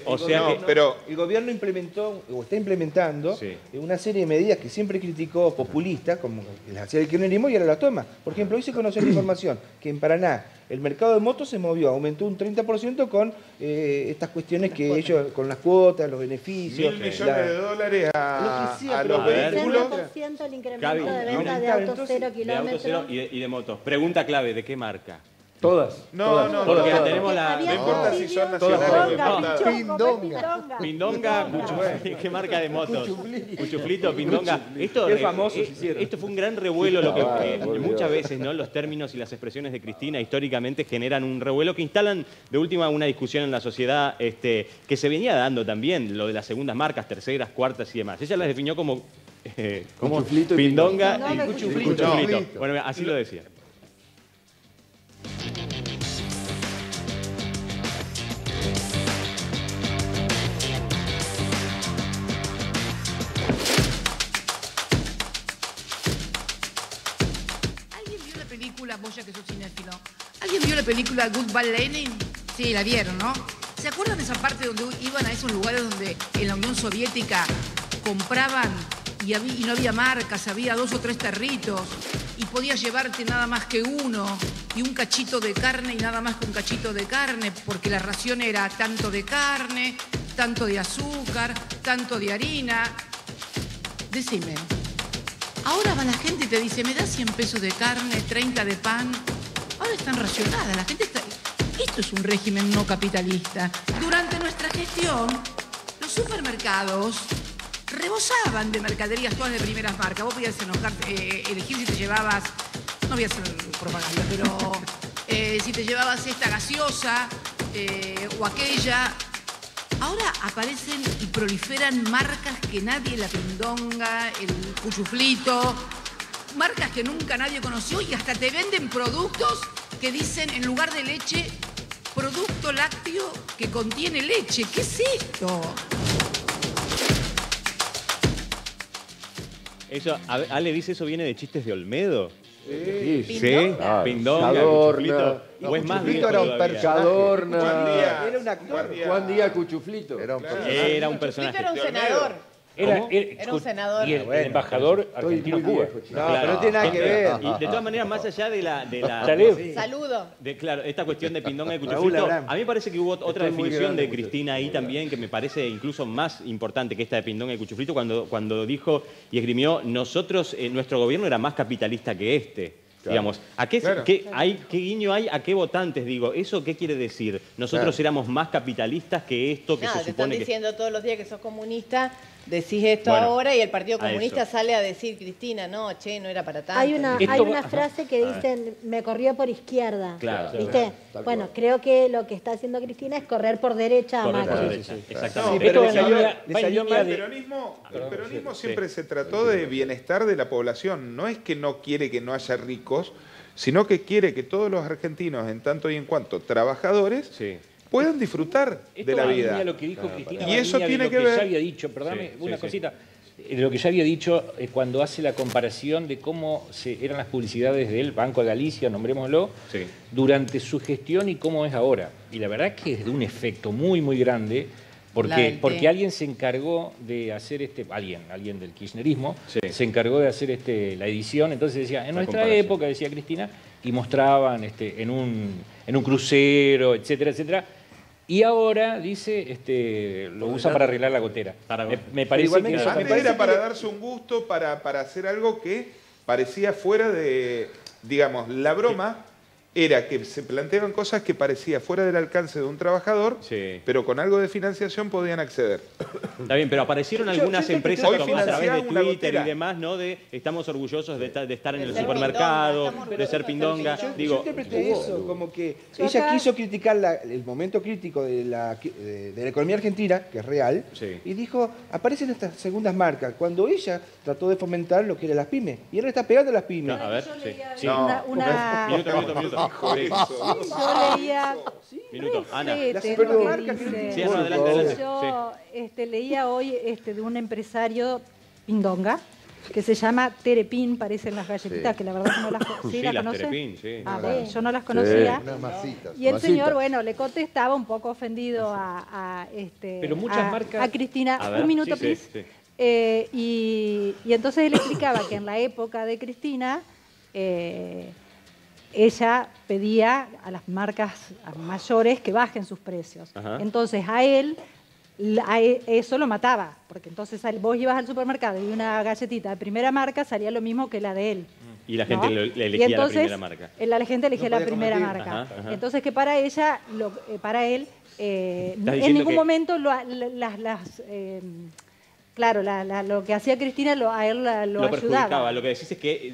A: O sea
G: No,
A: que...
G: pero
E: El gobierno implementó, o está implementando,
A: Sí.
E: una serie de medidas que siempre criticó populistas, como las hacía el kirchnerismo y ahora las toma. Por ejemplo, hoy se conoció la información que en Paraná el mercado de motos se movió, aumentó un 30% con estas cuestiones que ellos, con las cuotas, los beneficios.
G: 1.000 millones de dólares a
E: Lo que sea,
G: los
E: pero
A: a ver.
G: vehículos.
B: 30% el incremento
A: Gaby,
B: de venta de
E: aumentaba,
B: autos
E: entonces,
B: 0
A: De auto cero
B: kilómetros.
A: y de motos. Pregunta clave, ¿de qué marca?
F: Todas.
G: No, no,
A: Porque
G: no.
A: tenemos la...
G: No importa si son
H: Pindonga,
G: nacionales o
H: Pichongo,
C: Pindonga.
A: Pindonga, ¿qué marca de motos? Cuchuflito, Pindonga. Esto,
E: Qué famosos hicieron.
A: esto fue un gran revuelo, lo que
F: por
A: muchas
F: Dios.
A: veces, ¿no? Los términos y las expresiones de Cristina históricamente generan un revuelo que instalan de última una discusión en la sociedad que se venía dando también, lo de las segundas marcas, terceras, cuartas y demás. Ella las definió como
F: Cuchuflito y
A: Pindonga
H: Pindonga
A: y
H: y
A: Cuchuflito.
C: Cuchuflito.
A: Bueno, así lo decía.
M: ¿Alguien vio la película, vos ya que sos cinéfilo, ¿alguien vio la película Goodbye Lenin? Sí, la vieron, ¿no? ¿Se acuerdan de esa parte donde iban a esos lugares donde en la Unión Soviética compraban y no había marcas, había 2 o 3 tarritos y podías llevarte nada más que uno y un cachito de carne y nada más que un cachito de carne porque la ración era tanto de carne, tanto de azúcar, tanto de harina? Decime. Ahora va la gente y te dice, me das 100 pesos de carne, 30 de pan. Ahora están racionadas, la gente está... Esto es un régimen no capitalista. Durante nuestra gestión, los supermercados rebosaban de mercaderías todas de primeras marcas. Vos podías elegir si te llevabas, no voy a hacer propaganda, pero si te llevabas esta gaseosa o aquella. Ahora aparecen y proliferan marcas que nadie, la Pindonga, el Cuchuflito, marcas que nunca nadie conoció y hasta te venden productos que dicen en lugar de leche, producto lácteo que contiene leche. ¿Qué es esto?
A: Eso, Ale dice, ¿eso viene de chistes de Olmedo?
F: Sí.
A: ¿Pindonga? Pindonga,
F: Cadorna.
A: Cuchuflito. ¿O es más
C: Cuchuflito
A: viejo
C: era un
A: todavía?
C: personaje.
F: Cadorna.
E: Era un actor.
F: Juan Díaz Cuchuflito.
C: Era un personaje.
A: Era un
I: Cuchuflito
A: personaje.
I: era un
G: De Olmedo.
I: senador.
J: Era
I: un senador.
J: Y el embajador argentino-Cuba.
E: No, pero no tiene nada que ver.
A: Y de todas maneras, más allá de la
J: Taleb.
I: Saludo.
A: claro, esta cuestión de Pindonga y
E: Raúl
A: Cuchuflito,
E: Abraham.
A: a mí me parece que hubo otra
F: Estoy muy
A: definición
F: grande,
A: de
F: muchacho.
A: Cristina ahí también que me parece incluso más importante que esta de Pindonga y Cuchuflito cuando dijo y esgrimió, nosotros, nuestro gobierno era más capitalista que este. Digamos, ¿a qué,
G: Claro.
A: qué guiño hay? ¿A qué votantes? Digo, ¿eso qué quiere decir? Nosotros éramos más capitalistas que esto que
I: Nada,
A: se
I: te están
A: supone que...
I: diciendo todos los días que sos comunista, decís esto
A: Bueno,
I: ahora y el Partido
A: a
I: Comunista
A: eso.
I: sale a decir, Cristina, no, che, no era para tanto.
B: Hay una
J: Esto-
B: frase que dicen, me corrió por izquierda.
A: Claro.
B: ¿Viste?
F: Tal
B: Bueno,
F: cual.
B: creo que lo que está haciendo Cristina es correr por derecha a
A: Correr por
B: Macri.
A: derecha,
E: Sí,
A: exactamente.
J: Esto
E: pero
J: va en
E: le salió-
J: línea-
E: le
J: va en
E: salió
J: línea
E: mal.
J: de-
G: El peronismo siempre se trató de bienestar de la población. No es que no quiere que no haya ricos, sino que quiere que todos los argentinos, en tanto y en cuanto trabajadores,
A: Sí.
G: puedan disfrutar
J: Esto
G: de la
J: va en línea
G: vida.
J: a lo que dijo Cristina,
G: Y
J: va en
G: eso
J: línea de
G: tiene
J: lo
G: que ver-
J: ya había dicho, perdóname,
A: Sí,
J: una
A: sí,
J: cosita. Lo que ya había dicho cuando hace la comparación de cómo eran las publicidades del Banco de Galicia, nombrémoslo,
A: Sí.
J: durante su gestión y cómo es ahora. Y la verdad que es de un efecto muy, muy grande,
I: La del té.
J: porque alguien se encargó de hacer alguien del kirchnerismo,
A: Sí.
J: se encargó de hacer la edición, entonces decía, en
A: La
J: nuestra
A: comparación.
J: época, decía Cristina, y mostraban en un crucero, etcétera, etcétera. Y ahora, dice, lo usa para arreglar la gotera. Me parece
E: igualmente,
J: que eso
E: me
G: Antes
E: parece
G: era para
E: que-
G: darse un gusto, para hacer algo que parecía fuera de, digamos, la broma era que se planteaban cosas que parecía fuera del alcance de un trabajador,
A: Sí.
G: pero con algo de financiación podían acceder.
A: Está bien, pero aparecieron
E: Yo
A: algunas
E: siento que
A: empresas
G: hoy
A: a través de
G: financiaban una
A: Twitter y
G: gotera.
A: demás, ¿no? De estamos orgullosos de estar en
I: De
A: el
I: ser
A: supermercado,
I: Pindonga,
A: de ser Pindonga.
I: Yo
A: Digo,
E: Yo interpreté eso, como que
H: Yo
E: ella
H: acá-
E: quiso criticar el momento crítico de la economía argentina, que es real,
A: Sí.
E: y dijo, aparecen estas segundas marcas, cuando ella trató de fomentar lo que eran las pymes, y ahora está pegando a las pymes.
A: no, a ver,
H: Yo
A: sí.
H: leía
A: Sí.
H: una-
A: Minuto. Sí.
H: Yo leía...
A: Minuto. Ana.
H: Re
E: Las
H: fete,
E: supermarcas
H: lo que
E: que
H: dice.
A: Sí, no, adelante, adelante.
H: Yo leía hoy de un empresario Pindonga que se llama Terepin, parecen las galletitas,
C: Sí.
H: que la verdad que no las
A: Sí,
H: ¿las
A: las
H: conoce?
A: Terepin, sí.
H: Ah,
C: Claro.
H: bueno, yo no las conocía.
C: Unas masitas.
H: Y el
F: Masita.
H: señor, bueno, le contestaba un poco ofendido
J: Pero muchas marcas-
H: a Cristina.
A: A ver,
H: Un minuto,
A: sí, sí,
H: please.
A: sí.
H: Y entonces él explicaba que en la época de Cristina, ella pedía a las marcas mayores que bajen sus precios.
A: Ajá.
H: Entonces a él eso lo mataba, porque entonces vos ibas al supermercado y una galletita de primera marca salía lo mismo que la de él.
A: Y la gente
H: ¿no?
A: le elegía
H: Y entonces,
A: la primera marca.
H: La gente elegía
E: No
H: la
E: podía
H: primera
E: competir.
H: marca.
A: Ajá, ajá.
H: Entonces que para ella, para él, en
A: diciendo
H: ningún
A: que-
H: momento claro, lo que hacía Cristina a él lo
A: perjudicaba.
H: ayudaba.
A: Lo que decís es que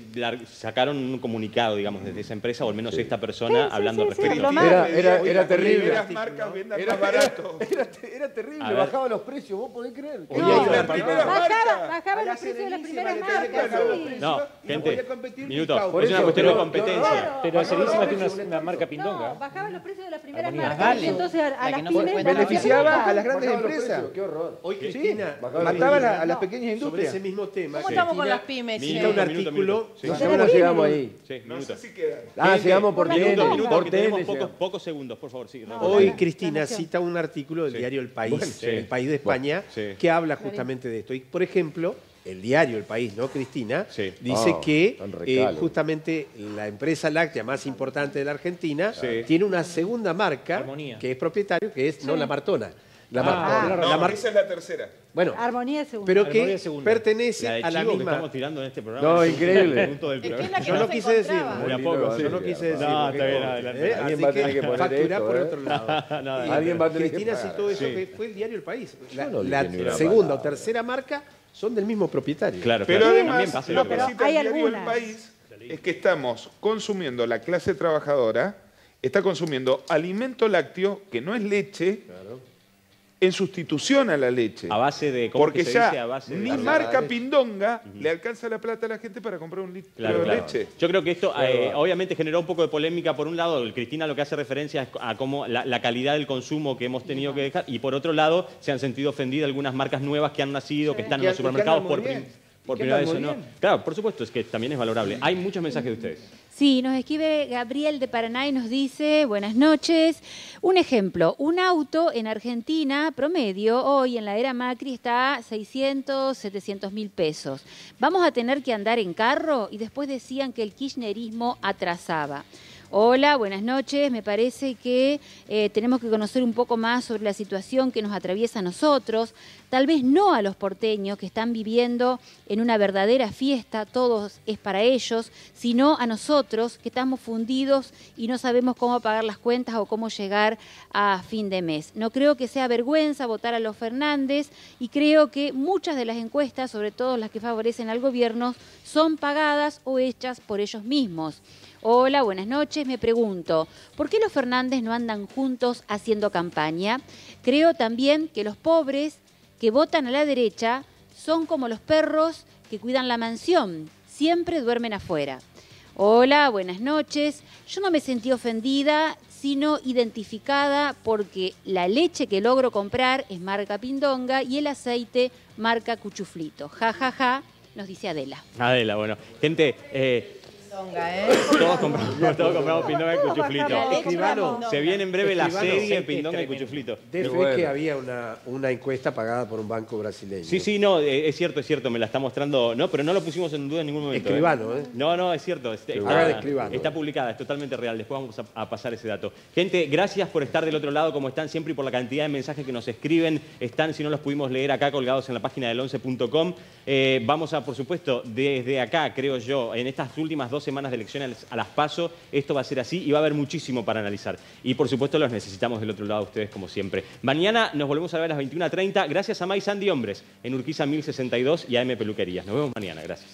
A: sacaron un comunicado, digamos, desde esa empresa, o al menos esta persona, hablando al respecto.
F: Era terrible.
G: Las marcas vendan más barato.
F: Era terrible,
A: A ver.
F: bajaba los precios, ¿vos podés creer?
D: Hoy
H: No,
D: hay una
G: las primeras
H: bajaba los
E: Allá
H: precios de las
E: Serenísima
H: primeras
E: le tenía que
H: marcas.
E: bajar los
H: Sí.
E: precios.
A: No,
E: y no
A: gente,
E: podía competir
A: minuto.
E: Discount.
F: Por
A: Es una
F: eso,
A: cuestión de
F: pero-
A: competencia.
J: Pero Serenísima tiene una marca Pindonga.
H: No, bajaba los precios de las primeras
J: Armonía.
H: marcas.
N: Vale.
H: Y entonces a
N: La
H: las
N: que no se
H: pymes
N: encuentra.
E: Beneficiaba a las grandes
F: Bajaba los
E: empresas.
F: precios, qué horror.
D: Hoy
E: Sí,
D: Cristina
E: mataba a las pequeñas
D: sobre
E: industrias.
D: ese mismo tema.
I: ¿Cómo
D: que
I: estamos con
D: Cristina
I: las pymes,
D: cita
I: che?
D: un artículo.
A: Sí.
F: No sé cómo llegamos ahí.
A: Sí,
G: No
A: minuto.
G: sé si queda.
F: Ah, llegamos por
A: Minuto,
F: TN,
A: minuto,
F: por
A: que tenemos
F: TN.
A: pocos segundos, por favor. Sí,
D: Hoy
H: la
D: Cristina
H: Nación.
D: cita un artículo del
A: Sí.
D: diario El País,
A: Bueno, sí.
D: El País de España,
A: Sí.
D: que habla justamente de esto. Y, por ejemplo, el diario El País, ¿no, Cristina?
A: Sí.
D: Dice
F: Ah,
D: que
F: tan recalo.
D: justamente la empresa láctea más importante de la Argentina
A: Sí.
D: tiene una segunda marca
J: Armonía.
D: que es propietario, que es no la Martona. La
J: Ah,
D: Martona.
G: No,
D: La Mar-
G: esa es la tercera.
D: Bueno,
H: Armonía es segunda.
D: pero
J: Armonía
D: que
J: es segunda.
D: pertenece
A: La de
D: a la
A: chivo que
D: misma.
A: estamos tirando en este programa.
F: No,
A: es un
F: increíble.
A: punto del
I: Es que es
A: programa.
I: la que
D: Yo
I: no
D: no
I: se
D: quise decirlo.
I: encontraba.
A: De a poco, sí.
D: Yo no quise decirlo.
A: No, está bien,
D: porque-
A: adelante.
F: Alguien
D: Así
F: va a tener que poner
D: facturá
F: esto,
D: por
F: ¿eh?
D: otro lado.
A: No,
F: Alguien va a tener que
D: Cristina
F: pagar.
D: citó eso,
A: Sí.
D: que fue el diario El País. La,
F: Yo no
D: la
F: dije ni una
D: segunda
F: palabra.
D: o tercera marca son del mismo propietario.
A: Claro,
G: Pero
A: claro.
G: además,
A: También pasa
G: lo
A: lo
G: que
H: pero
G: cita
H: hay
G: el diario El
H: algunas.
G: País es que estamos consumiendo, la clase trabajadora está consumiendo alimento lácteo, que no es leche, en sustitución a la leche.
A: A base de. ¿cómo
G: Porque
A: que se dice?
G: ya
A: A base de
G: ni
A: carne.
G: marca Pindonga le alcanza la plata a la gente para comprar un litro
A: Claro,
G: de
A: claro.
G: leche.
A: Yo creo que esto obviamente generó un poco de polémica. Por un lado, Cristina lo que hace referencia es a cómo la calidad del consumo que hemos tenido que dejar, y por otro lado se han sentido ofendidas algunas marcas nuevas que han nacido, que están en los
E: que
A: supermercados
E: andan
A: por,
E: muy bien.
A: por
E: Que
A: primera
E: andan
A: vez.
E: muy
A: ¿No?
E: bien.
A: Claro, por supuesto, es que también es valorable. Hay muchos mensajes de ustedes.
L: Sí, nos escribe Gabriel de Paraná y nos dice, buenas noches. Un ejemplo, un auto en Argentina promedio hoy en la era Macri está a 600, 700 mil pesos. ¿Vamos a tener que andar en carro? Y después decían que el kirchnerismo atrasaba. Hola, buenas noches. Me parece que tenemos que conocer un poco más sobre la situación que nos atraviesa a nosotros, tal vez no a los porteños que están viviendo en una verdadera fiesta, todos es para ellos, sino a nosotros que estamos fundidos y no sabemos cómo pagar las cuentas o cómo llegar a fin de mes. No creo que sea vergüenza votar a los Fernández y creo que muchas de las encuestas, sobre todo las que favorecen al gobierno, son pagadas o hechas por ellos mismos. Hola, buenas noches. Me pregunto, ¿por qué los Fernández no andan juntos haciendo campaña? Creo también que los pobres que votan a la derecha son como los perros que cuidan la mansión, siempre duermen afuera. Hola, buenas noches. Yo no me sentí ofendida, sino identificada porque la leche que logro comprar es marca Pindonga y el aceite marca Cuchuflito. Ja, ja, ja, nos dice Adela.
A: Adela, bueno. Gente, todos compramos Pindonga y Cuchuflito.
D: Escribano,
A: Se viene en breve la
D: Escribano,
A: serie
D: sé que
A: Pindonga y
D: es tremendo.
A: Cuchuflito.
D: De fe
F: bueno.
D: que había una encuesta pagada por un banco brasileño.
A: Sí, no, es cierto, me la está mostrando. No, pero no lo pusimos en duda en ningún momento.
D: Escribano, ¿eh?
A: No, es cierto.
D: Haga de Escribano.
A: Está publicada, es totalmente real. Después vamos a pasar ese dato. Gente, gracias por estar del otro lado, como están siempre, y por la cantidad de mensajes que nos escriben. Están, si no los pudimos leer acá, colgados en la página del 11.com. Vamos a, por supuesto, desde acá, creo yo, en estas últimas 2 semanas de elecciones a las PASO, esto va a ser así y va a haber muchísimo para analizar. Y, por supuesto, los necesitamos del otro lado, ustedes, como siempre. Mañana nos volvemos a ver a las 21:30, gracias a May Sandy Hombres, en Urquiza 1062 y AM Peluquerías. Nos vemos mañana, gracias.